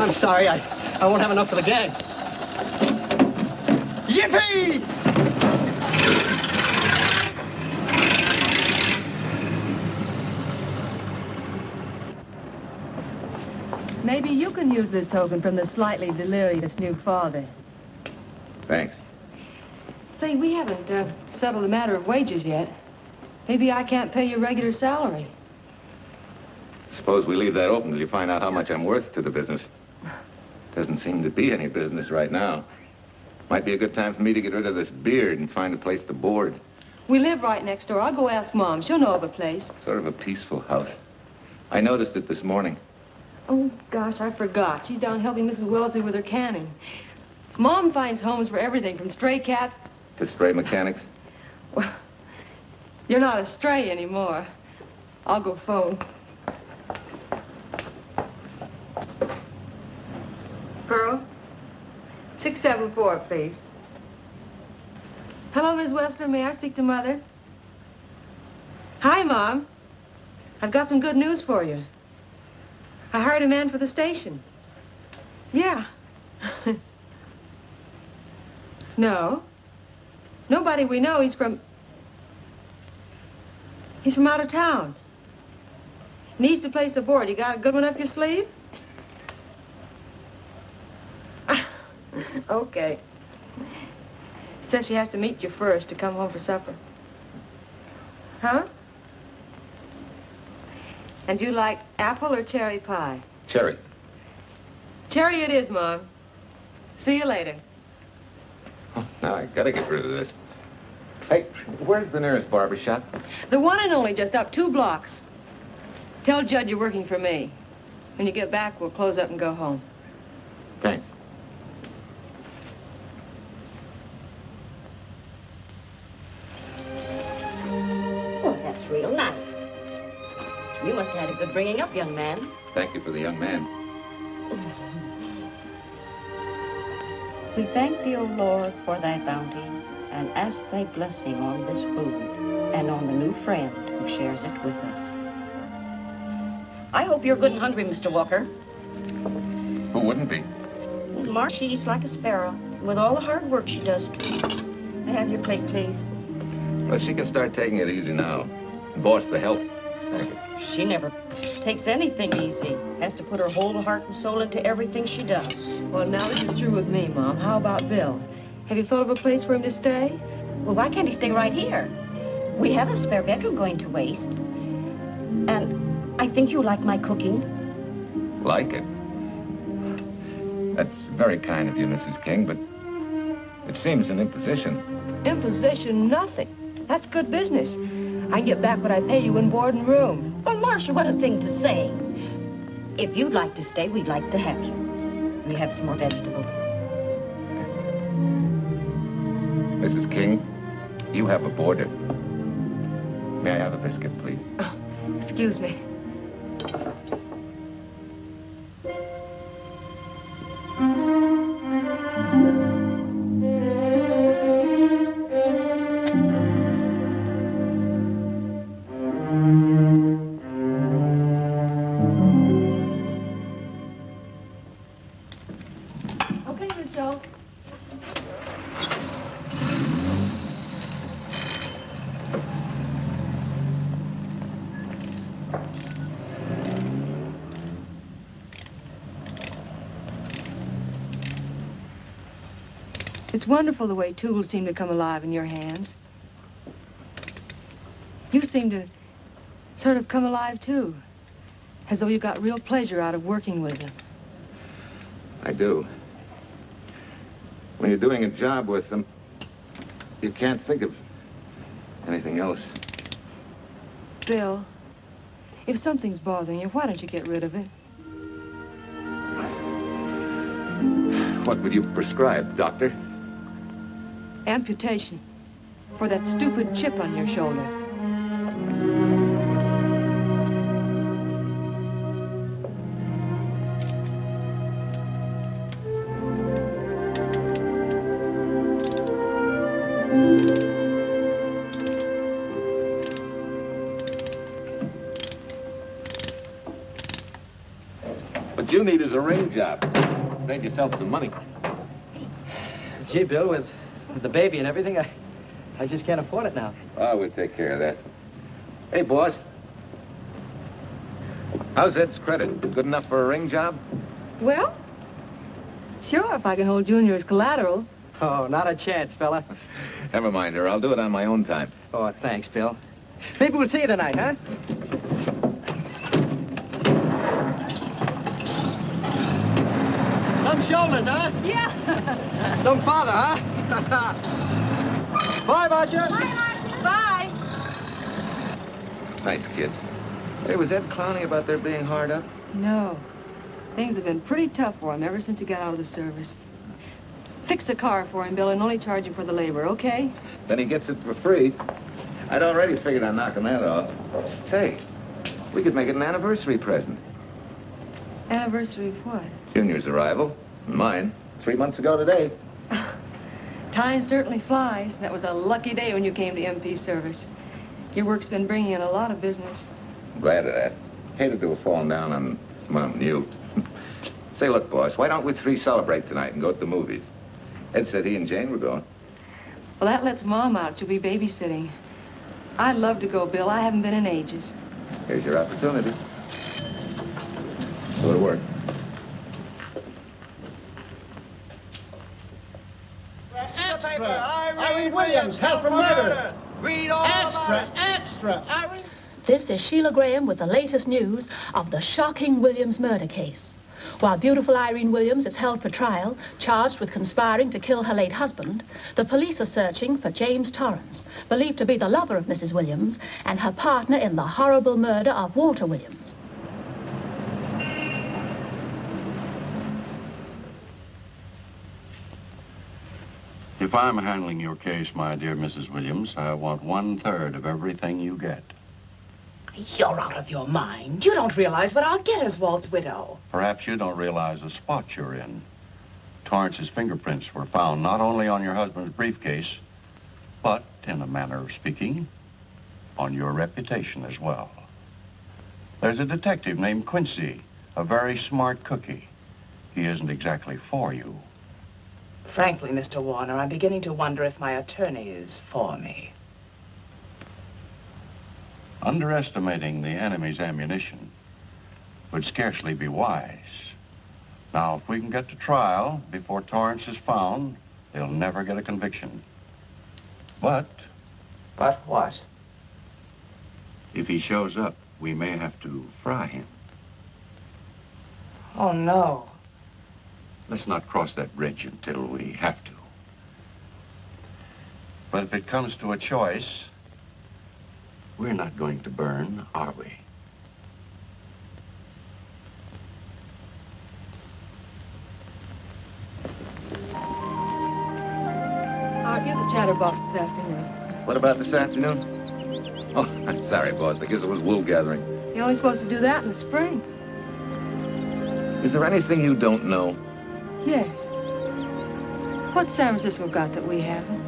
S17: I'm sorry, I won't have enough for the gang. Yippee!
S20: Maybe you can use this token from the slightly delirious new father.
S4: Thanks.
S20: Say, we haven't settled the matter of wages yet. Maybe I can't pay your regular salary.
S4: Suppose we leave that open till you find out how much I'm worth to the business. Doesn't seem to be any business right now. Might be a good time for me to get rid of this beard and find a place to board.
S20: We live right next door. I'll go ask Mom. She'll know of a place.
S4: Sort of a peaceful house. I noticed it this morning.
S20: Oh, gosh, I forgot. She's down helping Mrs. Wellesley with her canning. Mom finds homes for everything from stray cats...
S4: To stray mechanics?
S20: Well, you're not a stray anymore. I'll go phone. Pearl, 674, please. Hello, Miss Westler. May I speak to Mother? Hi, Mom. I've got some good news for you. I hired a man for the station. Yeah. No. Nobody we know. He's from out of town. Needs to place a board. You got a good one up your sleeve? Okay. Says she has to meet you first to come home for supper. Huh? And you like apple or cherry pie?
S4: Cherry.
S20: Cherry it is, Mom. See you later.
S4: Oh, now I gotta get rid of this. Hey, where's the nearest barber shop?
S20: The one and only, just up 2 blocks. Tell Judd you're working for me. When you get back, we'll close up and go home.
S4: Thanks.
S11: Oh, that's real nice. You must have had a good bringing up, young man.
S4: Thank you for the young man.
S21: We thank thee, O Lord, for thy bounty, and ask thy blessing on this food and on the new friend who shares it with us.
S8: I hope you're good and hungry, Mr. Walker.
S4: Who wouldn't be?
S21: Mark, she eats like a sparrow, with all the hard work she does, too. May I have your plate, please?
S4: Well, she can start taking it easy now. Boss, the help. Thank you.
S21: She never takes anything easy. Has to put her whole heart and soul into everything she does.
S20: Well, now that you're through with me, Mom, how about Bill? Have you thought of a place for him to stay?
S21: Well, why can't he stay right here? We have a spare bedroom going to waste. And I think you like my cooking.
S4: Like it? That's very kind of you, Mrs. King, but it seems an imposition.
S20: Imposition, nothing. That's good business. I can get back what I pay you in board and room.
S21: Well, Marcia, what a thing to say. If you'd like to stay, we'd like to have you. We have some more vegetables.
S4: Mrs. King, you have a boarder. May I have a biscuit, please?
S20: Oh, excuse me. It's wonderful the way tools seem to come alive in your hands. You seem to sort of come alive, too. As though you got real pleasure out of working with them.
S4: I do. When you're doing a job with them, you can't think of anything else.
S20: Bill, if something's bothering you, why don't you get rid of it?
S4: What would you prescribe, doctor?
S20: Amputation. For that stupid chip on your shoulder.
S4: What you need is a ring job. Save yourself some money.
S6: Gee, Bill, with the baby and everything, I just can't afford it now.
S4: Oh, we'll take care of that. Hey, boss. How's Ed's credit? Good enough for a ring job?
S20: Well, sure, if I can hold Junior as collateral.
S6: Oh, not a chance, fella.
S4: Never mind her. I'll do it on my own time.
S6: Oh, thanks, Bill. Maybe we'll see you tonight, huh? Some shoulders, huh?
S21: Yeah.
S6: Some father, huh? Bye, Marcia.
S21: Bye, Marcia. Bye.
S4: Nice kids. Hey, was Ed clowning about their being hard up?
S20: No. Things have been pretty tough for him ever since he got out of the service. Fix a car for him, Bill, and only charge him for the labor, okay?
S4: Then he gets it for free. I'd already figured on knocking that off. Say, we could make it an anniversary present.
S20: Anniversary of what?
S4: Junior's arrival, and mine, 3 months ago today.
S20: Time certainly flies. That was a lucky day when you came to MP service. Your work's been bringing in a lot of business.
S4: Glad of that. Hated to have fallen down on Mom and you. Say, look, boss, why don't we three celebrate tonight and go to the movies? Ed said he and Jane were going.
S20: Well, that lets Mom out. She'll be babysitting. I'd love to go, Bill. I haven't been in ages.
S4: Here's your opportunity. Go to work.
S17: Extra! Irene Williams, held for murder! Read all about it! Extra! Irene...
S22: This is Sheila Graham with the latest news of the shocking Williams murder case. While beautiful Irene Williams is held for trial, charged with conspiring to kill her late husband, the police are searching for James Torrance, believed to be the lover of Mrs. Williams and her partner in the horrible murder of Walter Williams.
S18: If I'm handling your case, my dear Mrs. Williams, I want 1/3 of everything you get.
S8: You're out of your mind. You don't realize what I'll get as Walt's widow.
S18: Perhaps you don't realize the spot you're in. Torrance's fingerprints were found not only on your husband's briefcase,
S1: but, in a manner of speaking, on your reputation as well. There's a detective named Quincy, a very smart cookie. He isn't exactly for you.
S8: Frankly, Mr. Warner, I'm beginning to wonder if my attorney is for me.
S1: Underestimating the enemy's ammunition would scarcely be wise. Now, if we can get to trial before Torrance is found, they'll never get a conviction. But...
S8: But what?
S1: If he shows up, we may have to fry him.
S8: Oh, no.
S1: Let's not cross that bridge until we have to. But if it comes to a choice, we're not going to burn, are we?
S20: Aren't you the chatterbox this afternoon?
S4: What about this afternoon? Oh, I'm sorry, boss. I guess it was wool gathering.
S20: You're only supposed to do that in the spring.
S4: Is there anything you don't know?
S20: Yes. What's San Francisco got that we haven't?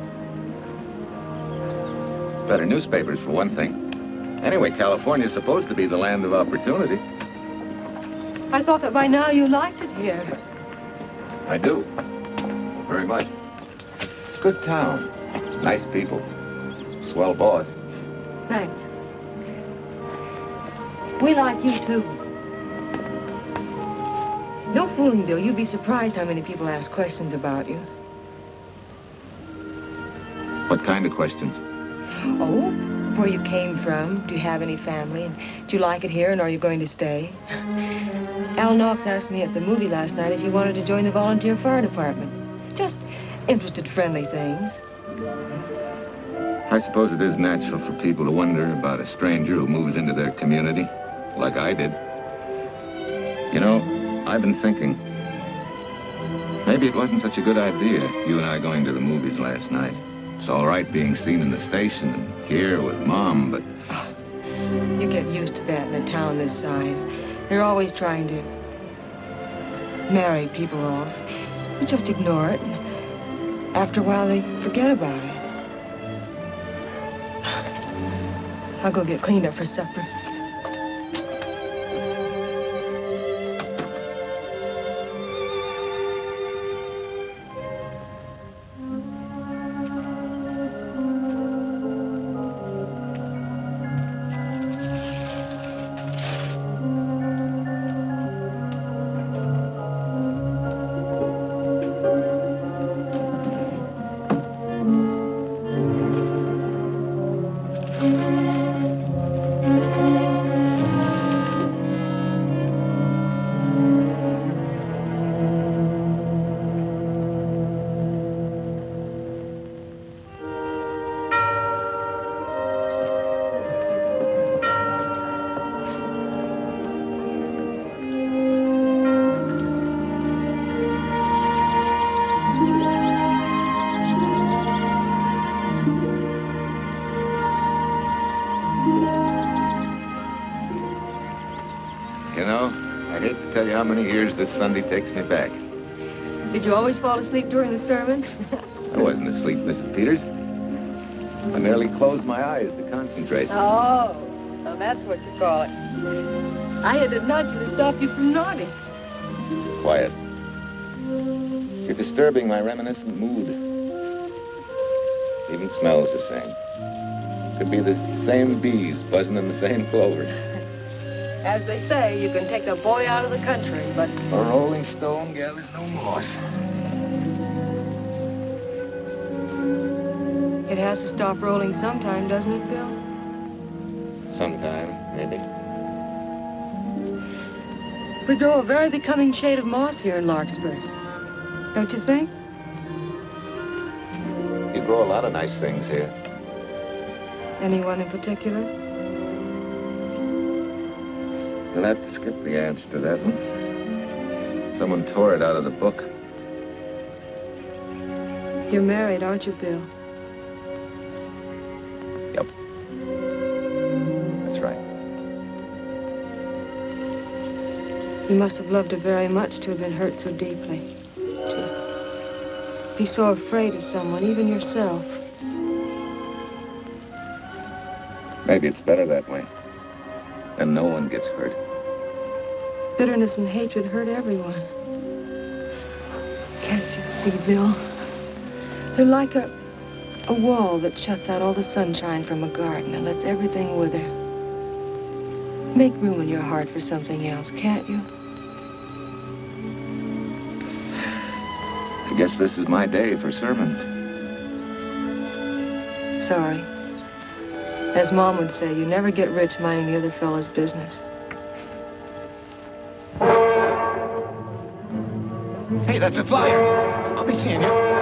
S4: Better newspapers, for one thing. Anyway, California's supposed to be the land of opportunity.
S20: I thought that by now you liked it here.
S4: I do. Very much. It's a good town. Nice people. Swell boss.
S20: Thanks. We like you, too. No fooling, Bill. You'd be surprised how many people ask questions about you.
S4: What kind of questions?
S20: Oh, where you came from, do you have any family, and do you like it here, and are you going to stay? Al Knox asked me at the movie last night if you wanted to join the volunteer fire department. Just interested, friendly things.
S4: I suppose it is natural for people to wonder about a stranger who moves into their community, like I did. You know, I've been thinking, maybe it wasn't such a good idea, you and I going to the movies last night. It's all right being seen in the station and here with Mom, but...
S20: You get used to that in a town this size. They're always trying to marry people off. You just ignore it, and after a while they forget about it. I'll go get cleaned up for supper.
S4: How many years this Sunday takes me back.
S20: Did you always fall asleep during the sermon?
S4: I wasn't asleep, Mrs. Peters. I merely closed my eyes to concentrate.
S20: Oh, well, that's what you call it. I had to nudge you to stop you from nodding.
S4: Quiet. You're disturbing my reminiscent mood. Even smells the same. Could be the same bees buzzing in the same clover.
S20: As they say, you can take the boy out of the country, but...
S4: A rolling stone gathers no moss.
S20: It has to stop rolling sometime, doesn't it, Bill?
S4: Sometime, maybe.
S20: We grow a very becoming shade of moss here in Larkspur. Don't you think?
S4: You grow a lot of nice things here.
S20: Anyone in particular?
S4: You'll have to skip the answer to that one. Someone tore it out of the book.
S20: You're married, aren't you, Bill?
S4: Yep. That's right.
S20: You must have loved her very much to have been hurt so deeply. To be so afraid of someone, even yourself.
S4: Maybe it's better that way. And no one gets hurt.
S20: Bitterness and hatred hurt everyone. Can't you see, Bill? They're like a wall that shuts out all the sunshine from a garden and lets everything wither. Make room in your heart for something else, can't you?
S4: I guess this is my day for sermons.
S20: Sorry. As Mom would say, you never get rich minding the other fellow's business.
S4: Hey, that's a flyer. I'll be seeing you.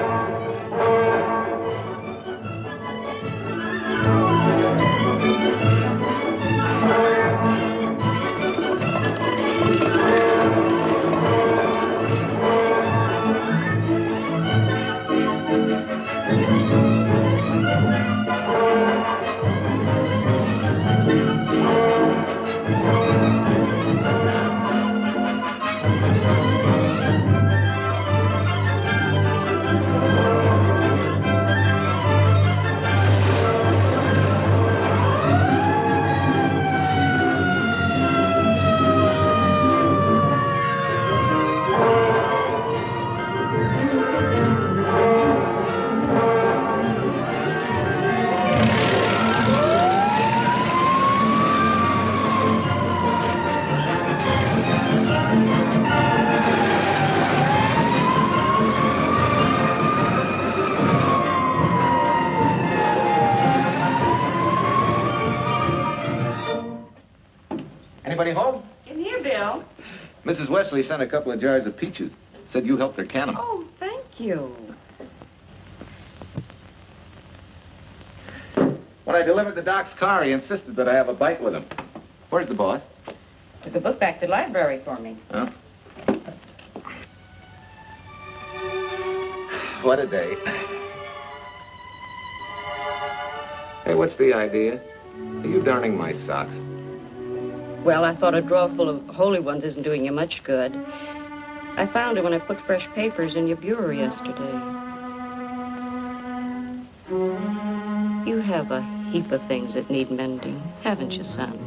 S4: Anybody home?
S8: In here, Bill.
S4: Mrs. Wesley sent a couple of jars of peaches. Said you helped her can them.
S8: Oh, thank you.
S4: When I delivered the doc's car, he insisted that I have a bite with him. Where's the boss?
S8: Took a book back to the library for me.
S4: Oh. What a day. Hey, what's the idea? Are you darning my socks?
S8: Well, I thought a drawer full of holy ones isn't doing you much good. I found it when I put fresh papers in your bureau yesterday. You have a heap of things that need mending, haven't you, son?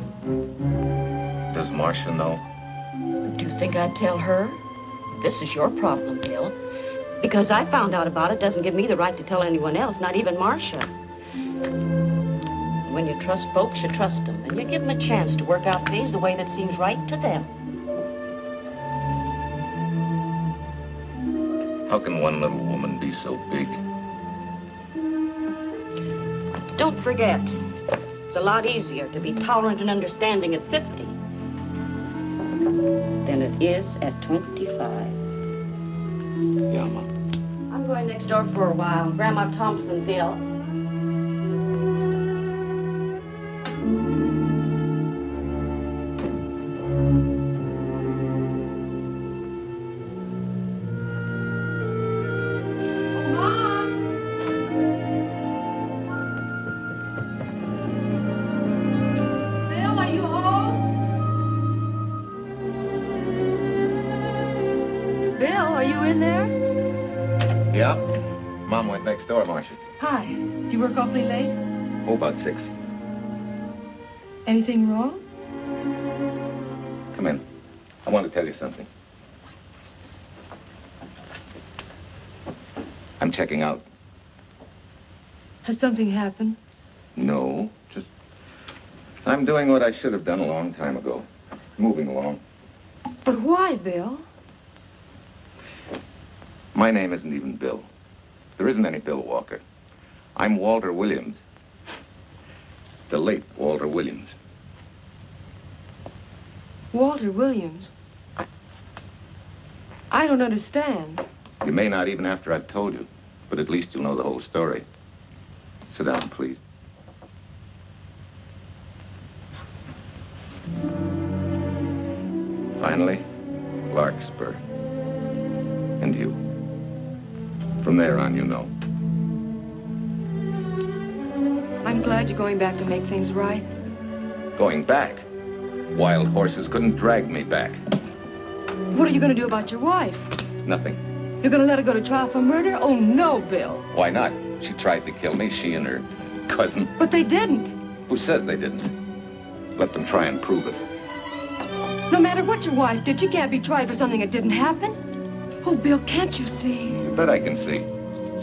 S4: Does Marcia know?
S8: Do you think I'd tell her? This is your problem, Bill. Because I found out about it doesn't give me the right to tell anyone else, not even Marcia. When you trust folks, you trust them, and you give them a chance to work out things the way that seems right to them.
S4: How can one little woman be so big?
S8: Don't forget, it's a lot easier to be tolerant and understanding at 50 than it is at 25.
S4: Yeah, Mom.
S8: I'm going next door for a while. Grandma Thompson's ill.
S4: Next door, Marcia.
S20: Hi. Do you work awfully late?
S4: Oh, about 6.
S20: Anything wrong?
S4: Come in. I want to tell you something. I'm checking out.
S20: Has something happened?
S4: No, just... I'm doing what I should have done a long time ago. Moving along.
S20: But why, Bill?
S4: My name isn't even Bill. There isn't any Bill Walker. I'm Walter Williams. The late Walter Williams.
S20: Walter Williams? I don't understand.
S4: You may not even after I've told you, but at least you'll know the whole story. Sit down, please. Finally, Larkspur. And you. From there on, you know.
S20: I'm glad you're going back to make things right.
S4: Going back? Wild horses couldn't drag me back.
S20: What are you going to do about your wife?
S4: Nothing.
S20: You're going to let her go to trial for murder? Oh, no, Bill.
S4: Why not? She tried to kill me, she and her cousin.
S20: But they didn't.
S4: Who says they didn't? Let them try and prove it.
S20: No matter what your wife did, she can't be tried for something that didn't happen. Oh, Bill, can't you see?
S4: You bet I can see.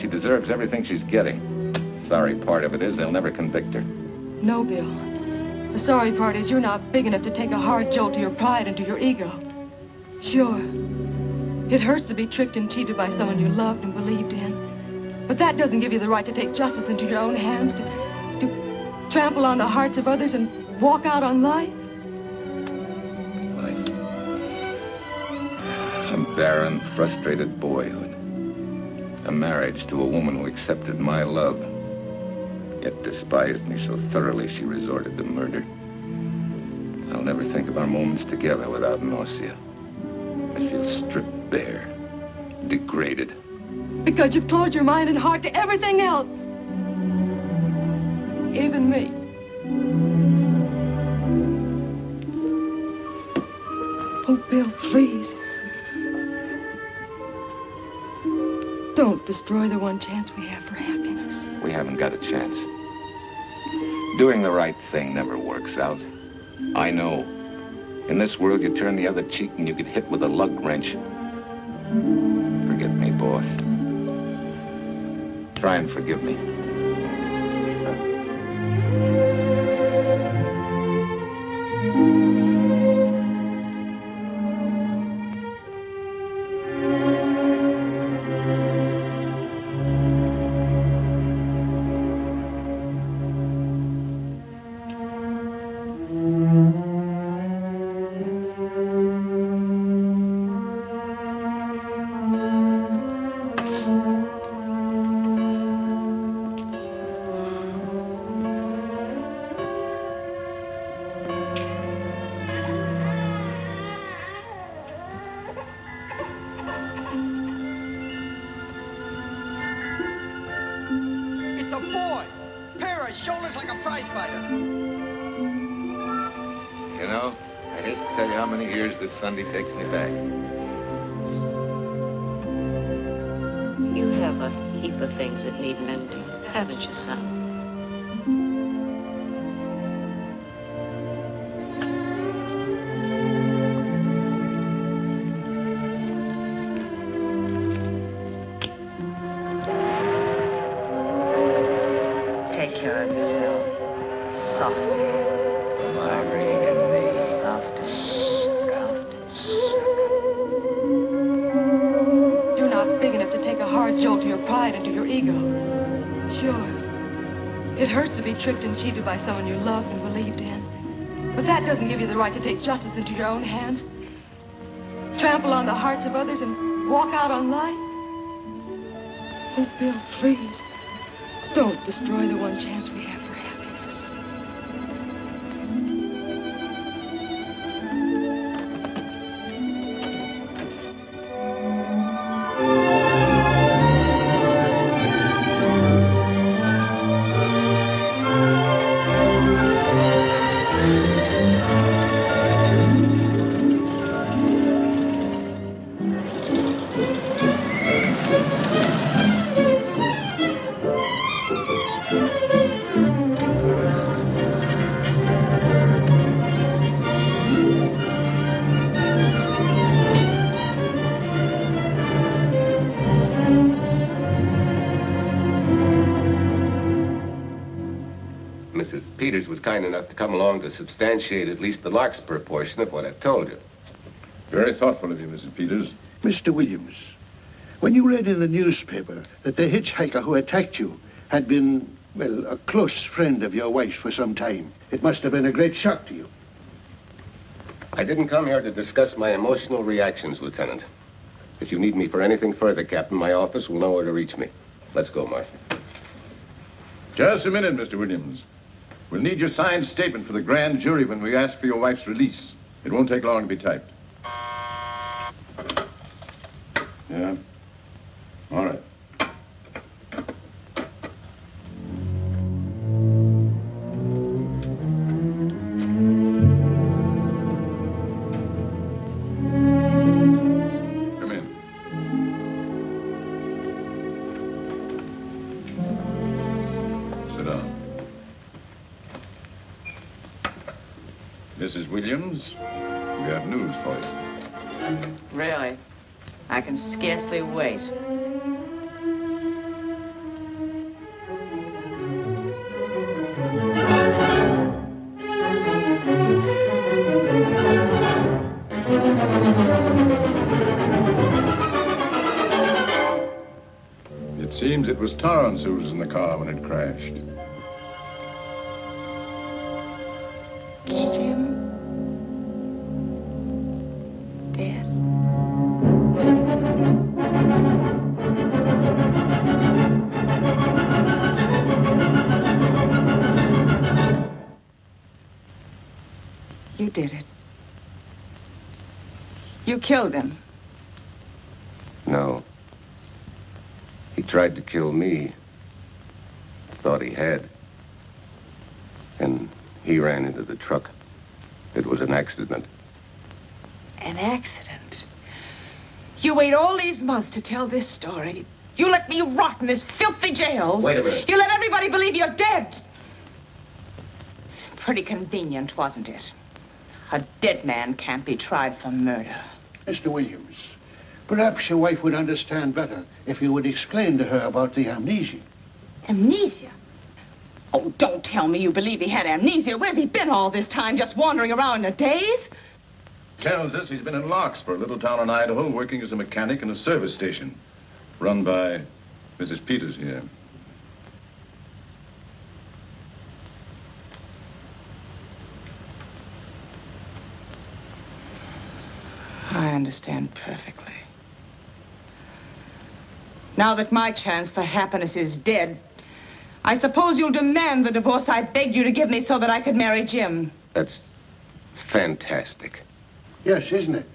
S4: She deserves everything she's getting. Sorry part of it is they'll never convict her.
S20: No, Bill. The sorry part is you're not big enough to take a hard jolt to your pride and to your ego. Sure. It hurts to be tricked and cheated by someone you loved and believed in. But that doesn't give you the right to take justice into your own hands, to trample on the hearts of others and walk out on life.
S4: A barren, frustrated boyhood. A marriage to a woman who accepted my love, yet despised me so thoroughly she resorted to murder. I'll never think of our moments together without nausea. I feel stripped bare, degraded.
S20: Because you've closed your mind and heart to everything else. Even me. Oh, Bill, please. Don't destroy the one chance we have for happiness.
S4: We haven't got a chance. Doing the right thing never works out. I know. In this world, you turn the other cheek and you get hit with a lug wrench. Forget me, boss. Try and forgive me. Sunday takes me back.
S8: You have a heap of things that need mending, haven't you, son? Take care of yourself. Softly.
S20: Big enough to take a hard jolt to your pride and to your ego. Sure. It hurts to be tricked and cheated by someone you loved and believed in. But that doesn't give you the right to take justice into your own hands, trample on the hearts of others, and walk out on life. Oh, Bill, please. Don't destroy the one chance we have for happiness.
S9: Peters was kind enough to come along to substantiate at least the Larkspur portion of what I've told you.
S10: Very thoughtful of you, Mrs. Peters.
S12: Mr. Williams, when you read in the newspaper that the hitchhiker who attacked you had been, well, a close friend of your wife's for some time, it must have been a great shock to you.
S9: I didn't come here to discuss my emotional reactions, Lieutenant. If you need me for anything further, Captain, my office will know where to reach me. Let's go, Mark.
S10: Just a minute, Mr. Williams. We'll need your signed statement for the grand jury when we ask for your wife's release. It won't take long to be typed. Yeah? All right. Come in. Sit down. Mrs. Williams, we have news for you.
S8: Really? I can scarcely wait.
S10: It seems it was Torrance who was in the car when it crashed.
S8: Jim? Dead? You did it. You killed him.
S9: No. He tried to kill me. Thought he had. And he ran into the truck. It was an accident.
S8: An accident? You wait all these months to tell this story. You let me rot in this filthy jail.
S9: Wait a minute.
S8: You let everybody believe you're dead. Pretty convenient, wasn't it? A dead man can't be tried for murder.
S12: Mr. Williams, perhaps your wife would understand better if you would explain to her about the amnesia.
S8: Amnesia? Oh, don't tell me you believe he had amnesia. Where's he been all this time, just wandering around in a daze?
S10: Tells us he's been in Larkspur, a little town in Idaho, working as a mechanic in a service station, run by Mrs. Peters here.
S8: I understand perfectly. Now that my chance for happiness is dead, I suppose you'll demand the divorce I begged you to give me so that I could marry Jim.
S9: That's fantastic.
S12: Yes, isn't it?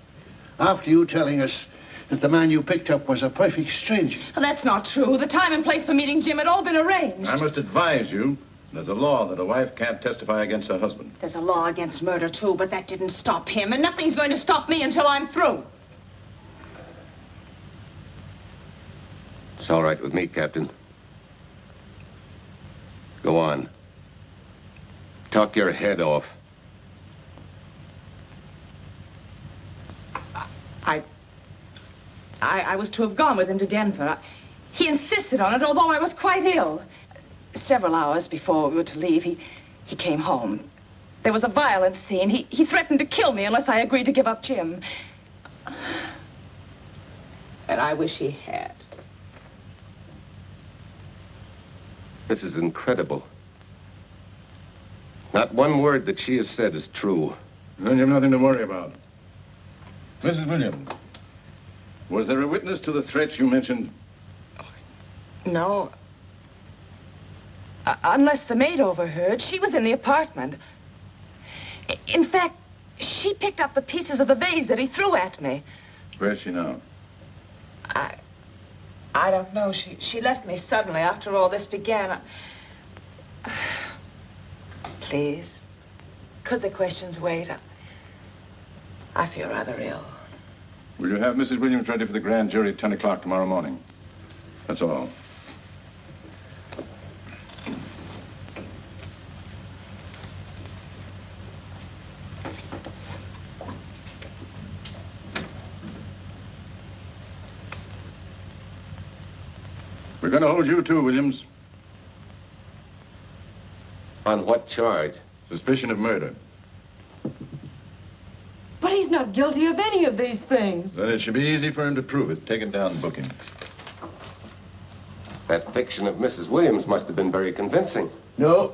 S12: After you telling us that the man you picked up was a perfect stranger.
S8: Well, that's not true. The time and place for meeting Jim had all been arranged.
S10: I must advise you, there's a law that a wife can't testify against her husband.
S8: There's a law against murder, too, but that didn't stop him, and nothing's going to stop me until I'm through.
S9: It's all right with me, Captain. Go on. Talk your head off.
S8: I was to have gone with him to Denver. He insisted on it, although I was quite ill. Several hours before we were to leave, he came home. There was a violent scene. He threatened to kill me unless I agreed to give up Jim. And I wish he had.
S9: This is incredible. Not one word that she has said is true.
S10: Then you have nothing to worry about. Mrs. Williams, was there a witness to the threats you mentioned?
S8: No. Unless the maid overheard. She was in the apartment. In fact, she picked up the pieces of the vase that he threw at me.
S10: Where's she now?
S8: I don't know. She left me suddenly after all this began. Please, could the questions wait? I feel rather ill.
S10: Will you have Mrs. Williams ready for the grand jury at 10 o'clock tomorrow morning? That's all. We're going to hold you too, Williams.
S9: On what charge?
S10: Suspicion of murder.
S20: But he's not guilty of any of these things.
S10: Then it should be easy for him to prove it. Take it down and book him.
S9: That fiction of Mrs. Williams must have been very convincing.
S12: No,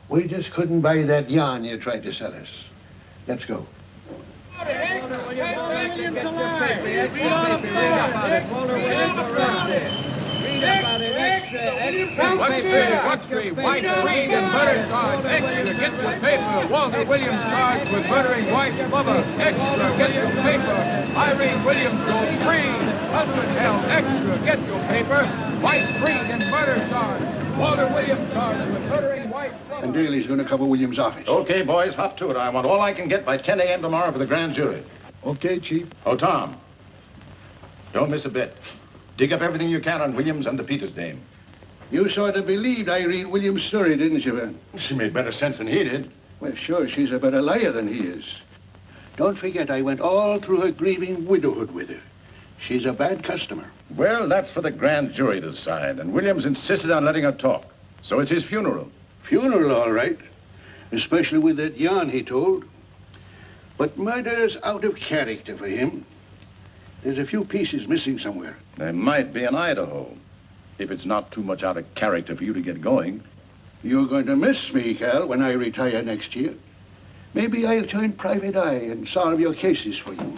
S12: we just couldn't buy that yarn you tried to sell us. Let's go.
S15: What's the wife freed and murder charge? Extra, get your paper. Walter Williams charged with murdering wife's lover. Extra, get your paper. Irene Williams goes free. Husband held. Extra, get your paper. Wife freed and murder charge. Walter Williams charged with murdering wife's lover.
S12: And Daly's going to cover Williams' office.
S10: Okay, boys, hop to it. I want all I can get by 10 a.m. tomorrow for the grand jury.
S12: Okay, Chief.
S10: Oh, Tom, don't miss a bit. Dig up everything you can on Williams and the Peters dame.
S12: You sort of believed Irene Williams' story, didn't you, Ben?
S10: She made better sense than he did.
S12: Well, sure, she's a better liar than he is. Don't forget, I went all through her grieving widowhood with her. She's a bad customer.
S10: Well, that's for the grand jury to decide, and Williams insisted on letting her talk. So it's his funeral.
S12: Funeral, all right. Especially with that yarn he told. But murder's out of character for him. There's a few pieces missing somewhere.
S10: There might be in Idaho, if it's not too much out of character for you to get going.
S12: You're going to miss me, Cal, when I retire next year. Maybe I'll join Private Eye and solve your cases for you.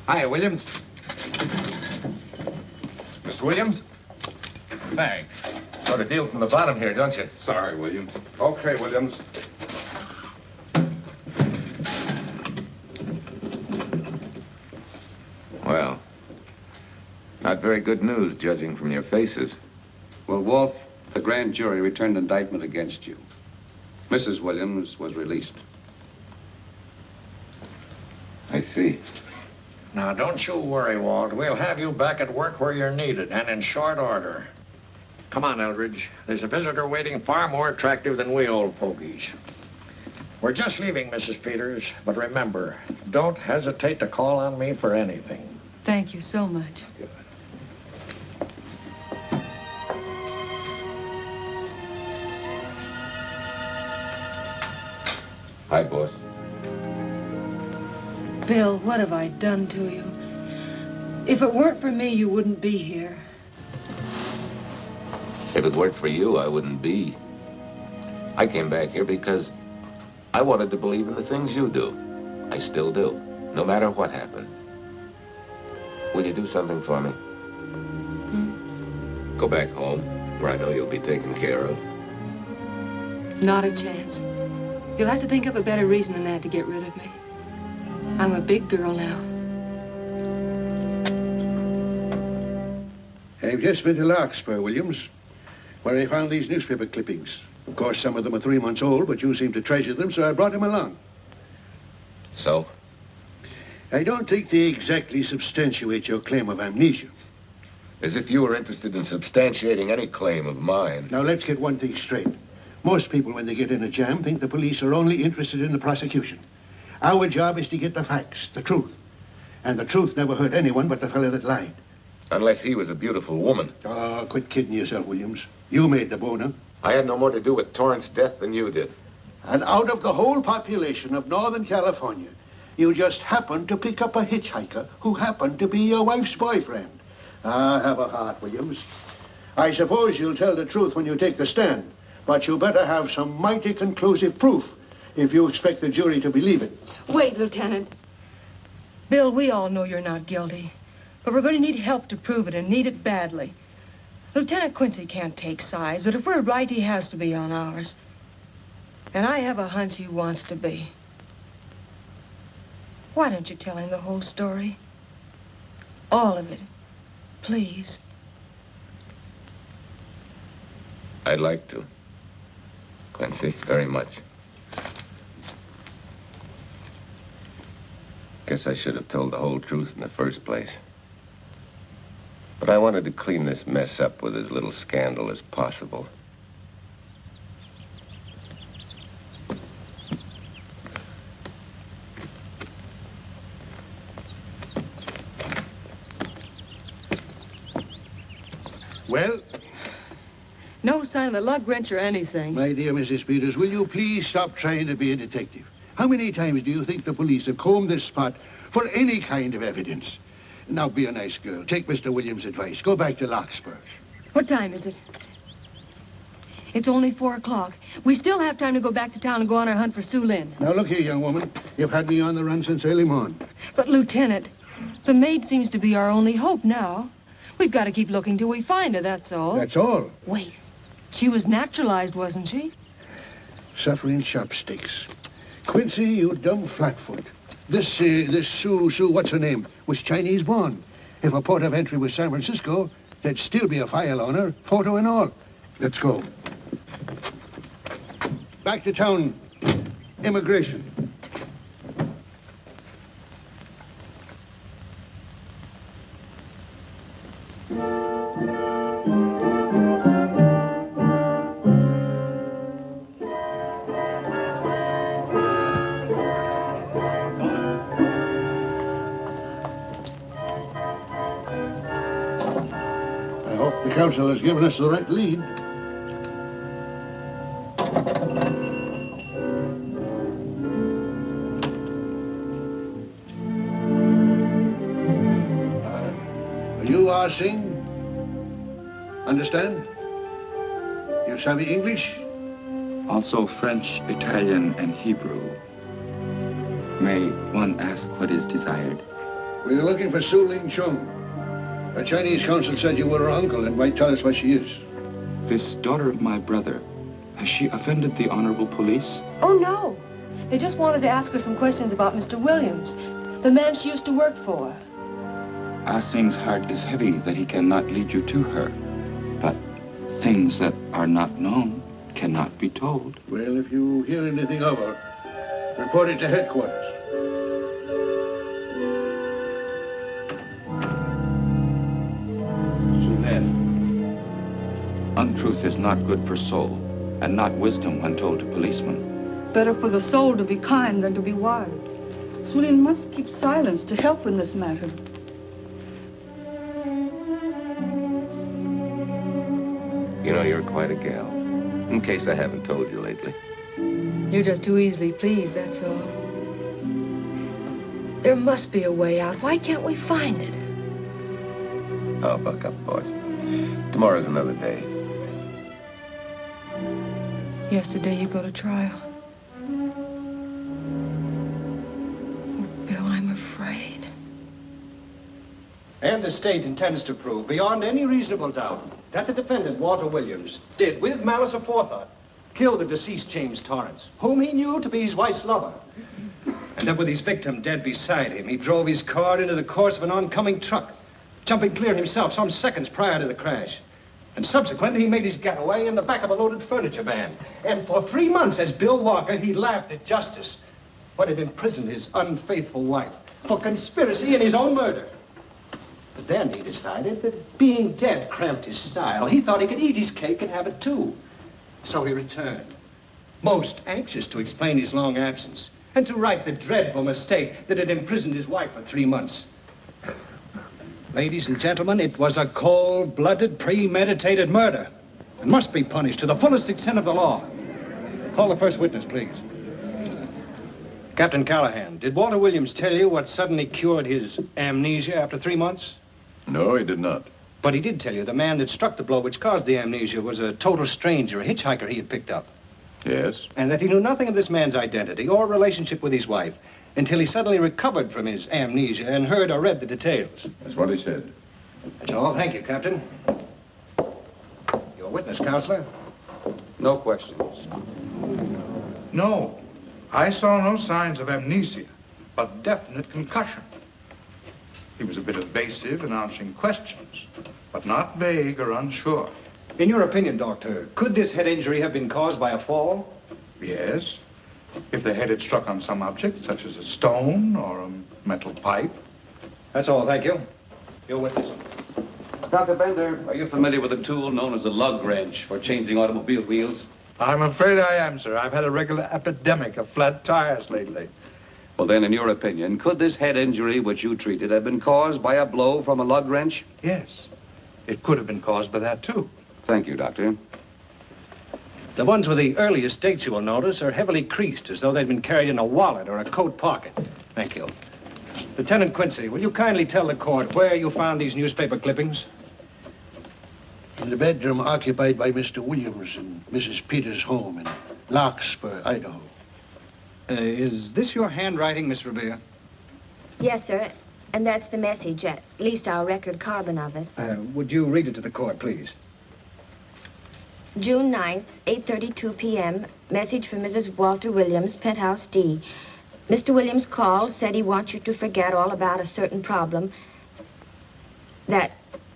S15: Hi, Williams. Mr. Williams? Thanks.
S4: Got a deal from the bottom here, don't you?
S15: Sorry, Williams.
S4: Okay, Williams. Well, not very good news, judging from your faces.
S3: Well, Walt, the grand jury returned an indictment against you. Mrs. Williams was released.
S4: I see.
S16: Now, don't you worry, Walt. We'll have you back at work where you're needed, and in short order. Come on, Eldridge. There's a visitor waiting far more attractive than we old fogies. We're just leaving, Mrs. Peters, but remember, don't hesitate to call on me for anything.
S20: Thank you so much.
S4: Hi, boss.
S20: Bill, what have I done to you? If it weren't for me, you wouldn't be here.
S9: If it weren't for you, I wouldn't be. I came back here because I wanted to believe in the things you do. I still do, no matter what happened. Will you do something for me? Go back home, where I know you'll be taken care of.
S20: Not a chance. You'll have to think up a better reason than that to get rid of me. I'm a big girl now.
S12: I've just been to Larkspur, Williams, where I found these newspaper clippings. Of course, some of them are 3 months old, but you seem to treasure them, so I brought them along.
S9: So?
S12: I don't think they exactly substantiate your claim of amnesia.
S9: As if you were interested in substantiating any claim of mine.
S12: Now, let's get one thing straight. Most people, when they get in a jam, think the police are only interested in the prosecution. Our job is to get the facts, the truth. And the truth never hurt anyone but the fellow that lied.
S9: Unless he was a beautiful woman.
S12: Oh, quit kidding yourself, Williams. You made the boner.
S9: I had no more to do with Torrance's death than you did.
S12: And out of the whole population of Northern California, you just happened to pick up a hitchhiker who happened to be your wife's boyfriend. Ah, have a heart, Williams. I suppose you'll tell the truth when you take the stand, but you better have some mighty conclusive proof if you expect the jury to believe it.
S20: Wait, Lieutenant. Bill, we all know you're not guilty, but we're going to need help to prove it and need it badly. Lieutenant Quincy can't take sides, but if we're right, he has to be on ours. And I have a hunch he wants to be. Why don't you tell him the whole story? All of it. Please.
S9: I'd like to. Quincy, very much. Guess I should have told the whole truth in the first place. But I wanted to clean this mess up with as little scandal as possible.
S12: Well?
S20: No sign of the lug wrench or anything.
S12: My dear Mrs. Peters, will you please stop trying to be a detective? How many times do you think the police have combed this spot for any kind of evidence? Now, be a nice girl. Take Mr. Williams' advice. Go back to Larkspur.
S20: What time is it? It's only 4 o'clock. We still have time to go back to town and go on our hunt for Sue Lynn.
S12: Now, look here, young woman. You've had me on the run since early morning.
S20: But, Lieutenant, the maid seems to be our only hope now. We've got to keep looking till we find her, that's all.
S12: That's all?
S20: Wait. She was naturalized, wasn't she?
S12: Suffering chopsticks. Quincy, you dumb flatfoot. This Sue, what's her name, was Chinese born. If a port of entry was San Francisco, there'd still be a file on her, photo and all. Let's go. Back to town. Immigration. counsel has given us the right lead. You are Singh? Understand? You savvy English?
S13: Also French, Italian, and Hebrew. May one ask what is desired?
S12: We're looking for Su Ling Chung. A Chinese consul said you were her uncle and might tell us what she is.
S13: This daughter of my brother, has she offended the honorable police?
S20: Oh, no. They just wanted to ask her some questions about Mr. Williams, the man she used to work for.
S13: Ah Singh's heart is heavy that he cannot lead you to her. But things that are not known cannot be told.
S12: Well, if you hear anything of her, report it to headquarters.
S13: Untruth is not good for soul, and not wisdom when told to policemen.
S14: Better for the soul to be kind than to be wise. Sulin must keep silence to help in this matter.
S9: You know, you're quite a gal. In case I haven't told you lately.
S20: You're just too easily pleased, that's all. There must be a way out. Why can't we find it?
S9: Oh, buck up, boys. Tomorrow's another day.
S20: Yesterday you go to trial. Bill, I'm afraid.
S17: And the state intends to prove, beyond any reasonable doubt, that the defendant, Walter Williams, did, with malice aforethought, kill the deceased James Torrance, whom he knew to be his wife's lover. And that with his victim dead beside him, he drove his car into the course of an oncoming truck, jumping clear himself some seconds prior to the crash. And subsequently, he made his getaway in the back of a loaded furniture van. And for 3 months, as Bill Walker, he laughed at justice, but had imprisoned his unfaithful wife for conspiracy in his own murder. But then he decided that being dead cramped his style. He thought he could eat his cake and have it too. So he returned, most anxious to explain his long absence and to right the dreadful mistake that had imprisoned his wife for 3 months. Ladies and gentlemen, it was a cold-blooded, premeditated murder and must be punished to the fullest extent of the law. Call the first witness, please. Captain Callahan, did Walter Williams tell you what suddenly cured his amnesia after 3 months?
S10: No, he did not.
S17: But he did tell you the man that struck the blow which caused the amnesia was a total stranger, a hitchhiker he had picked up.
S10: Yes?
S17: And that he knew nothing of this man's identity or relationship with his wife until he suddenly recovered from his amnesia and heard or read the details.
S10: That's what he said.
S17: That's all. Thank you, Captain. Your witness, Counselor.
S3: No questions.
S15: No. I saw no signs of amnesia, but definite concussion. He was a bit evasive in answering questions, but not vague or unsure.
S17: In your opinion, Doctor, could this head injury have been caused by a fall?
S15: Yes. If the head had struck on some object, such as a stone or a metal pipe.
S17: That's all, thank you. Your witness.
S3: Dr. Bender, are you familiar with a tool known as a lug wrench for changing automobile wheels?
S15: I'm afraid I am, sir. I've had a regular epidemic of flat tires lately.
S3: Well, then, in your opinion, could this head injury which you treated have been caused by a blow from a lug wrench?
S15: Yes. It could have been caused by that, too.
S3: Thank you, Doctor.
S17: The ones with the earliest dates, you will notice, are heavily creased, as though they'd been carried in a wallet or a coat pocket. Thank you. Lieutenant Quincy, will you kindly tell the court where you found these newspaper clippings?
S12: In the bedroom occupied by Mr. Williams in Mrs. Peters' home in Larkspur, Idaho.
S17: Is this your handwriting, Miss Revere?
S11: Yes, sir. And that's the message, at least our record carbon of it.
S17: Would you read it to the court, please?
S11: June 9th, 8:32 p.m. Message from Mrs. Walter Williams, Penthouse D. Mr. Williams called, said he wants you to forget all about a certain problem, that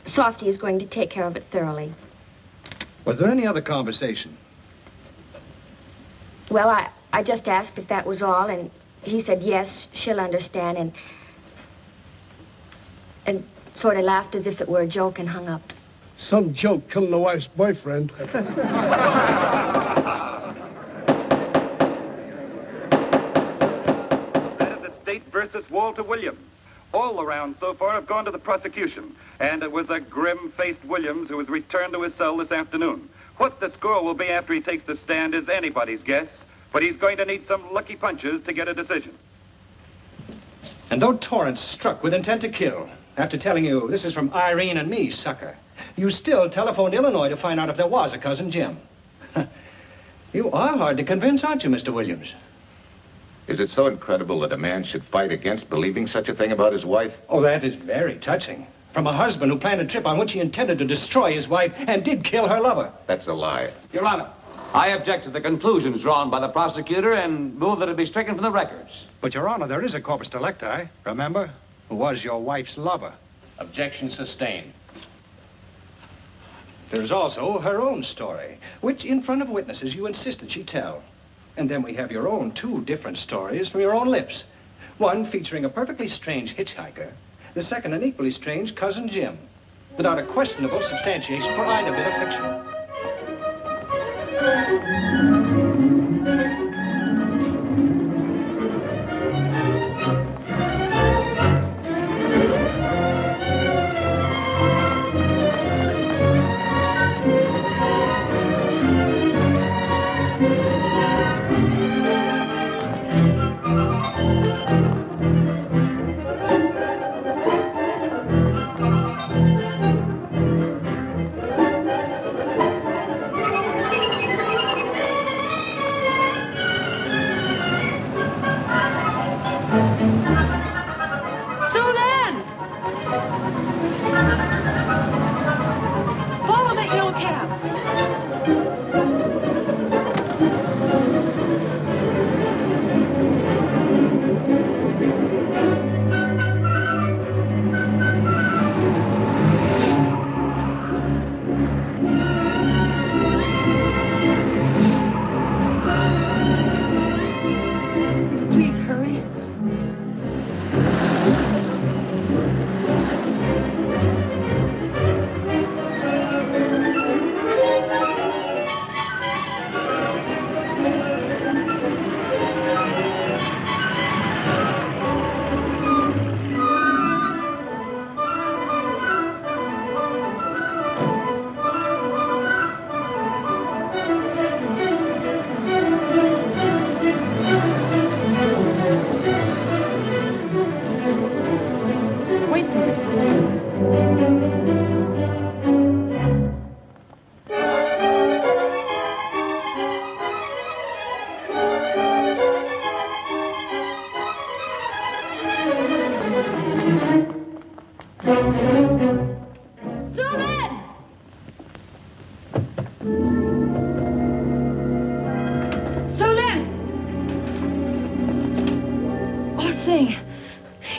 S11: Softy is going to take care of it thoroughly.
S17: Was there any other conversation?
S11: Well, I just asked if that was all, and he said, yes, she'll understand, and sort of laughed as if it were a joke and hung up.
S12: Some joke killing the wife's boyfriend.
S23: Head of the state versus Walter Williams. All the rounds so far have gone to the prosecution.
S7: And it was a grim-faced Williams who was returned to his cell this afternoon. What the score will be after he takes the stand is anybody's guess, but he's going to need some lucky punches to get a decision.
S17: And though Torrance struck with intent to kill, after telling you this is from Irene and me, sucker, you still telephoned Illinois to find out if there was a cousin Jim. You are hard to convince, aren't you, Mr. Williams?
S4: Is it so incredible that a man should fight against believing such a thing about his wife?
S17: Oh, that is very touching. From a husband who planned a trip on which he intended to destroy his wife and did kill her lover.
S4: That's a lie.
S3: Your Honor, I object to the conclusions drawn by the prosecutor and move that it be stricken from the records.
S17: But, Your Honor, there is a corpus delicti, remember, who was your wife's lover.
S2: Objection sustained.
S17: There's also her own story, which in front of witnesses you insisted she tell. And then we have your own two different stories from your own lips. One featuring a perfectly strange hitchhiker, the second an equally strange cousin Jim, without a questionable substantiation for either bit of fiction.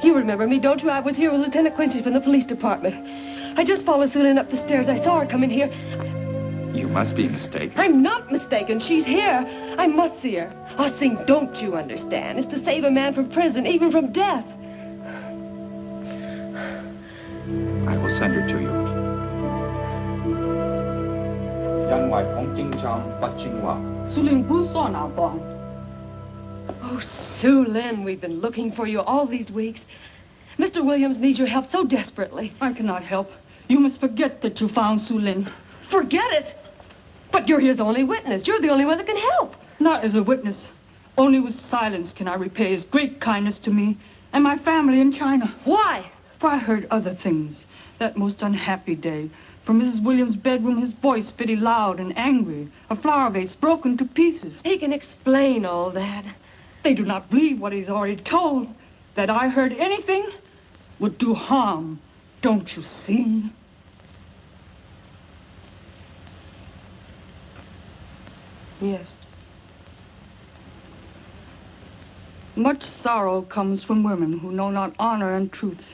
S20: You remember me, don't you? I was here with Lieutenant Quincy from the police department. I just followed Sulin up the stairs. I saw her coming here.
S13: You must be mistaken.
S20: I'm not mistaken. She's here. I must see her. Ah, Sing, don't you understand? It's to save a man from prison, even from death.
S13: I will send her to you.
S20: Oh, Sulin, we've been looking for you all these weeks. Mr. Williams needs your help so desperately.
S14: I cannot help. You must forget that you found Sulin.
S20: Forget it? But you're his only witness. You're the only one that can help.
S14: Not as a witness. Only with silence can I repay his great kindness to me and my family in China.
S20: Why?
S14: For I heard other things. That most unhappy day. From Mrs. Williams' bedroom, his voice very loud and angry. A flower vase broken to pieces.
S20: He can explain all that.
S14: They do not believe what he's already told. That I heard anything would do harm. Don't you see?
S20: Yes.
S14: Much sorrow comes from women who know not honor and truth.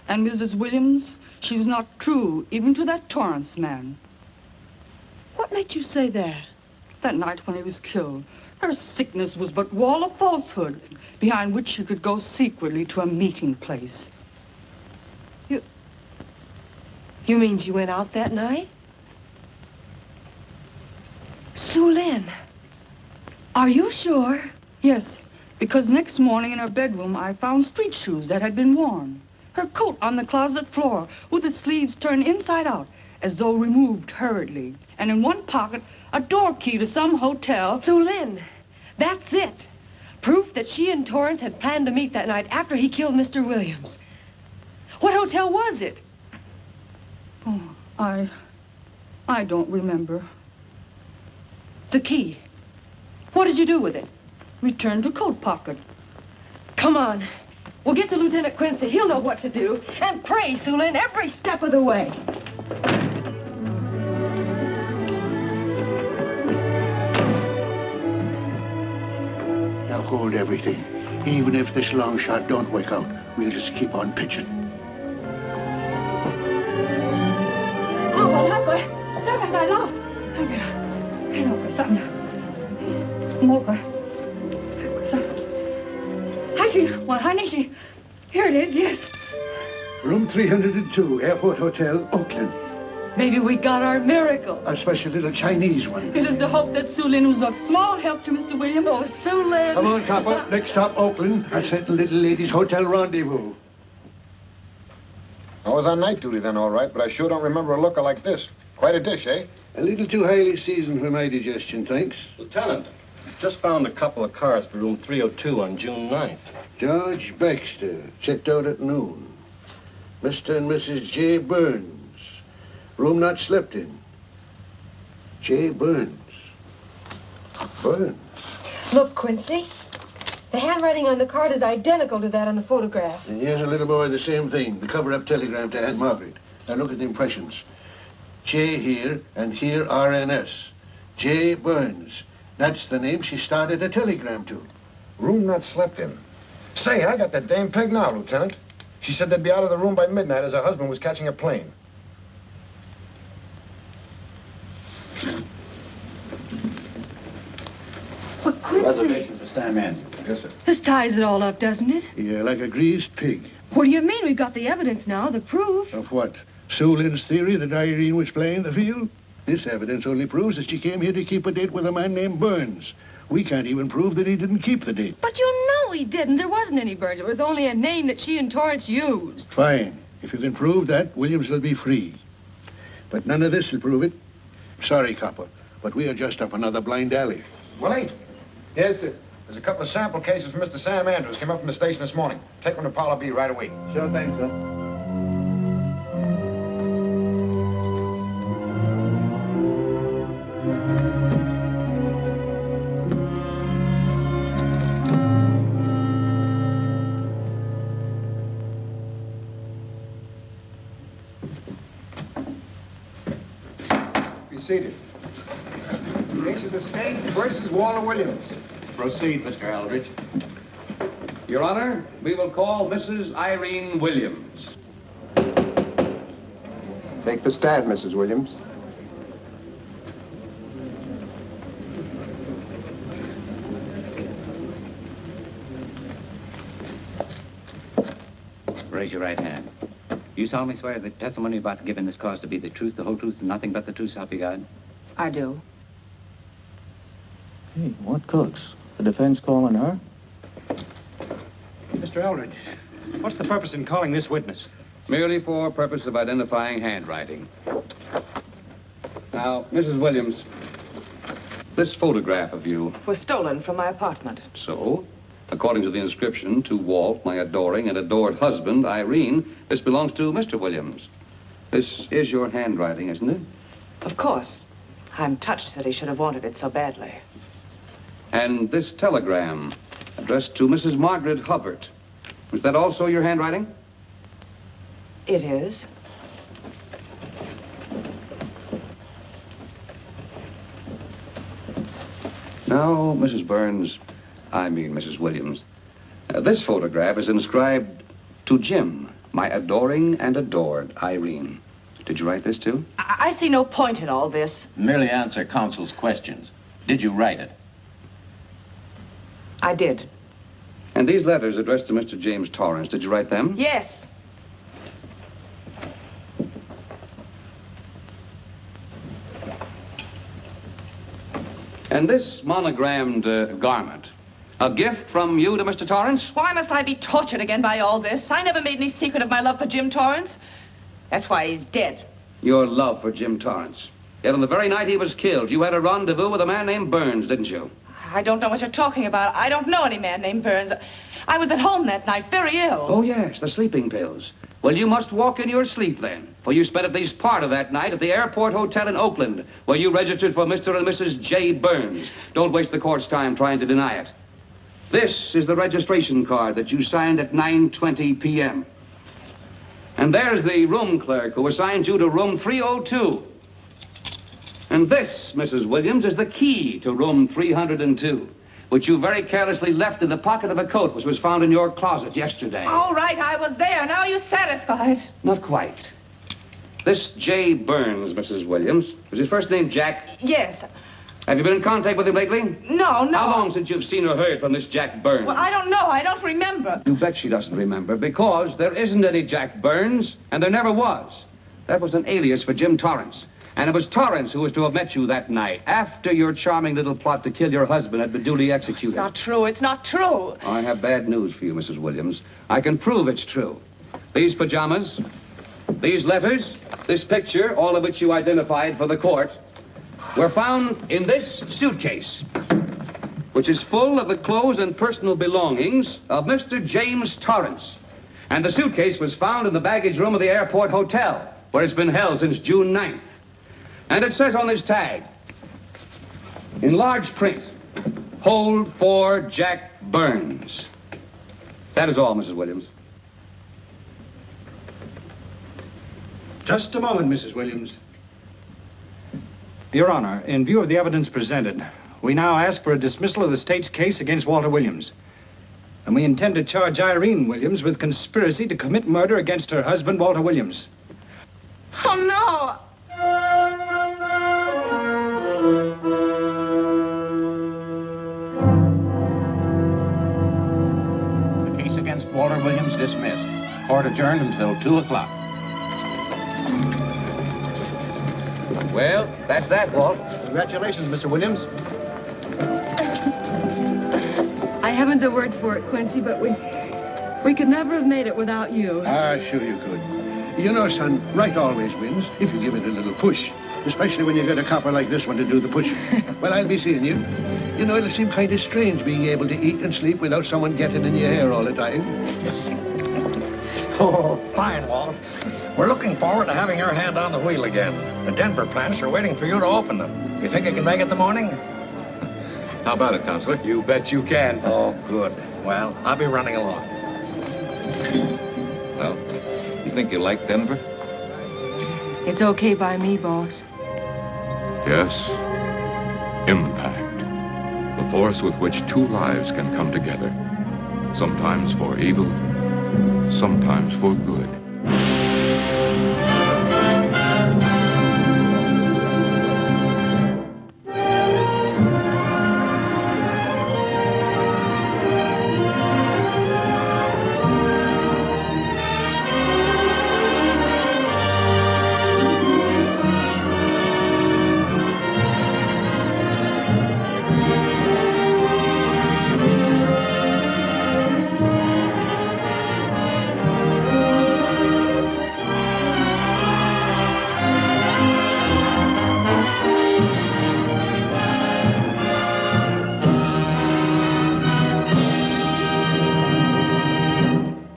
S14: And Mrs. Williams, she was not true, even to that Torrance man.
S20: What made you say that?
S14: That night when he was killed, her sickness was but wall of falsehood, behind which she could go secretly to a meeting place.
S20: You mean she went out that night? Sulin, are you sure?
S14: Yes, because next morning in her bedroom I found street shoes that had been worn. Her coat on the closet floor with the sleeves turned inside out as though removed hurriedly. And in one pocket, a door key to some hotel.
S20: Sue Lynn, that's it. Proof that she and Torrance had planned to meet that night after he killed Mr. Williams. What hotel was it?
S14: Oh, I don't remember.
S20: The key. What did you do with it?
S14: Returned to coat pocket.
S20: Come on. We'll get to Lieutenant Quincy. He'll know what to do. And pray, Sue Lynn, every step of the way.
S12: Now hold everything. Even if this long shot don't work out, we'll just keep on pitching.
S14: Here it is, yes.
S12: Room 302, Airport Hotel, Oakland.
S20: Maybe we got our miracle.
S12: A special little Chinese one.
S14: It is to hope that Sue Lynn was of small help to Mr. Williams.
S20: Oh, Sue Lynn.
S12: Come on, Copper. Next stop, Oakland. A certain little lady's hotel rendezvous.
S4: I was on night duty then, all right, but I sure don't remember a looker like this. Quite a dish, eh?
S12: A little too highly seasoned for my digestion, thanks.
S18: Lieutenant, just found a couple of cars for room 302 on June 9th.
S12: George Baxter, checked out at noon. Mr. and Mrs. J. Burns. Room not slept in. J. Burns. Burns.
S20: Look, Quincy. The handwriting on the card is identical to that on the photograph.
S12: And here's a little boy, the same thing. The cover-up telegram to Aunt Margaret. Now look at the impressions. J here, and here RNS. J. Burns. That's the name she started a telegram to.
S4: Room not slept in. Say, I got that dame pegged now, Lieutenant. She said they'd be out of the room by midnight as her husband was catching a plane.
S20: But Quincy...
S2: Reservation for Sam Andrews.
S4: Yes, sir.
S20: This ties it all up, doesn't it?
S12: Yeah, like a greased pig.
S20: What do you mean? We've got the evidence now, the proof.
S12: Of what? Sue Lynn's theory that Irene was playing the field? This evidence only proves that she came here to keep a date with a man named Burns. We can't even prove that he didn't keep the date.
S20: But you know he didn't. There wasn't any Burns. It was only a name that she and Torrance used.
S12: Fine. If you can prove that, Williams will be free. But none of this will prove it. Sorry, Copper, but we are just up another blind alley.
S4: Willie? Yes, sir. There's a couple of sample cases for Mr. Sam Andrews. Came up from the station this morning. Take them to Parlor B right away.
S12: Sure thing, sir.
S4: Be seated. Case of the state versus Walter Williams.
S3: Proceed, Mr. Eldridge. Your Honor, we will call Mrs. Irene Williams.
S4: Take the stand, Mrs. Williams.
S5: Raise your right hand. You solemnly swear that testimony you're about to give in this cause to be the truth, the whole truth, and nothing but the truth, so help you God?
S8: I do.
S19: Hey, what cooks? The defense calling her?
S17: Mr. Eldridge, what's the purpose in calling this witness?
S3: Merely for purpose of identifying handwriting. Now, Mrs. Williams, this photograph of you...
S8: Was stolen from my apartment.
S3: So, according to the inscription, to Walt, my adoring and adored husband, Irene, this belongs to Mr. Williams. This is your handwriting, isn't it?
S8: Of course. I'm touched that he should have wanted it so badly.
S3: And this telegram, addressed to Mrs. Margaret Hubbard, was that also your handwriting?
S8: It is.
S3: Now, Mrs. Burns, I mean Mrs. Williams, this photograph is inscribed to Jim, my adoring and adored Irene. Did you write this too?
S8: I see no point in all this.
S2: Merely answer counsel's questions. Did you write it?
S8: I did.
S3: And these letters addressed to Mr. James Torrance, did you write them?
S8: Yes.
S3: And this monogrammed garment, A gift from you to Mr. Torrance?
S8: Why must I be tortured again by all this? I never made any secret of my love for Jim Torrance. That's why he's dead.
S3: Your love for Jim Torrance. Yet on the very night he was killed, you had a rendezvous with a man named Burns, didn't you?
S8: I don't know what you're talking about. I don't know any man named Burns. I was at home that night, very ill.
S3: Oh, yes, the sleeping pills. Well, you must walk in your sleep then, for you spent at least part of that night at the Airport Hotel in Oakland, where you registered for Mr. and Mrs. J. Burns. Don't waste the court's time trying to deny it. This is the registration card that you signed at 9:20 p.m. And there's the room clerk who assigned you to room 302. And this, Mrs. Williams, is the key to room 302, which you very carelessly left in the pocket of a coat which was found in your closet yesterday.
S8: All right, I was there. Now are you satisfied?
S3: Not quite. This J. Burns, Mrs. Williams, was his first name Jack?
S8: Yes.
S3: Have you been in contact with him lately?
S8: No.
S3: How long since you've seen or heard from this Jack Burns?
S8: Well, I don't know. I don't remember.
S3: You bet she doesn't remember, because there isn't any Jack Burns, and there never was. That was an alias for Jim Torrance. And it was Torrance who was to have met you that night, after your charming little plot to kill your husband had been duly executed.
S8: It's not true. It's not true.
S3: I have bad news for you, Mrs. Williams. I can prove it's true. These pajamas, these letters, this picture, all of which you identified for the court, were found in this suitcase, which is full of the clothes and personal belongings of Mr. James Torrance. And the suitcase was found in the baggage room of the Airport Hotel, where it's been held since June 9th. And it says on this tag, in large print, hold for Jack Burns. That is all, Mrs. Williams.
S17: Just a moment, Mrs. Williams. Your Honor, in view of the evidence presented, we now ask for a dismissal of the state's case against Walter Williams. And we intend to charge Irene Williams with conspiracy to commit murder against her husband, Walter Williams.
S8: Oh, no.
S6: The case against Walter Williams dismissed. Court adjourned until 2 o'clock.
S3: Well, that's that, Walt.
S17: Congratulations, Mr. Williams.
S20: I haven't the words for it, Quincy, but we could never have made it without you.
S12: Ah, sure you could. You know, son, right always wins if you give it a little push, especially when you get a copper like this one to do the pushing. Well, I'll be seeing you. You know, it'll seem kind of strange being able to eat and sleep without someone getting in your hair all the time.
S16: Oh, fine, Walt. We're looking forward to having your hand on the wheel again. The Denver plants are waiting for you to open them. You think you can make it the morning?
S4: How about it, Counselor?
S3: You bet you can.
S16: Oh, good. Well, I'll be running along.
S4: Well, you think you like Denver?
S20: It's okay by me, boss.
S21: Yes. Impact. The force with which two lives can come together. Sometimes for evil, sometimes for good.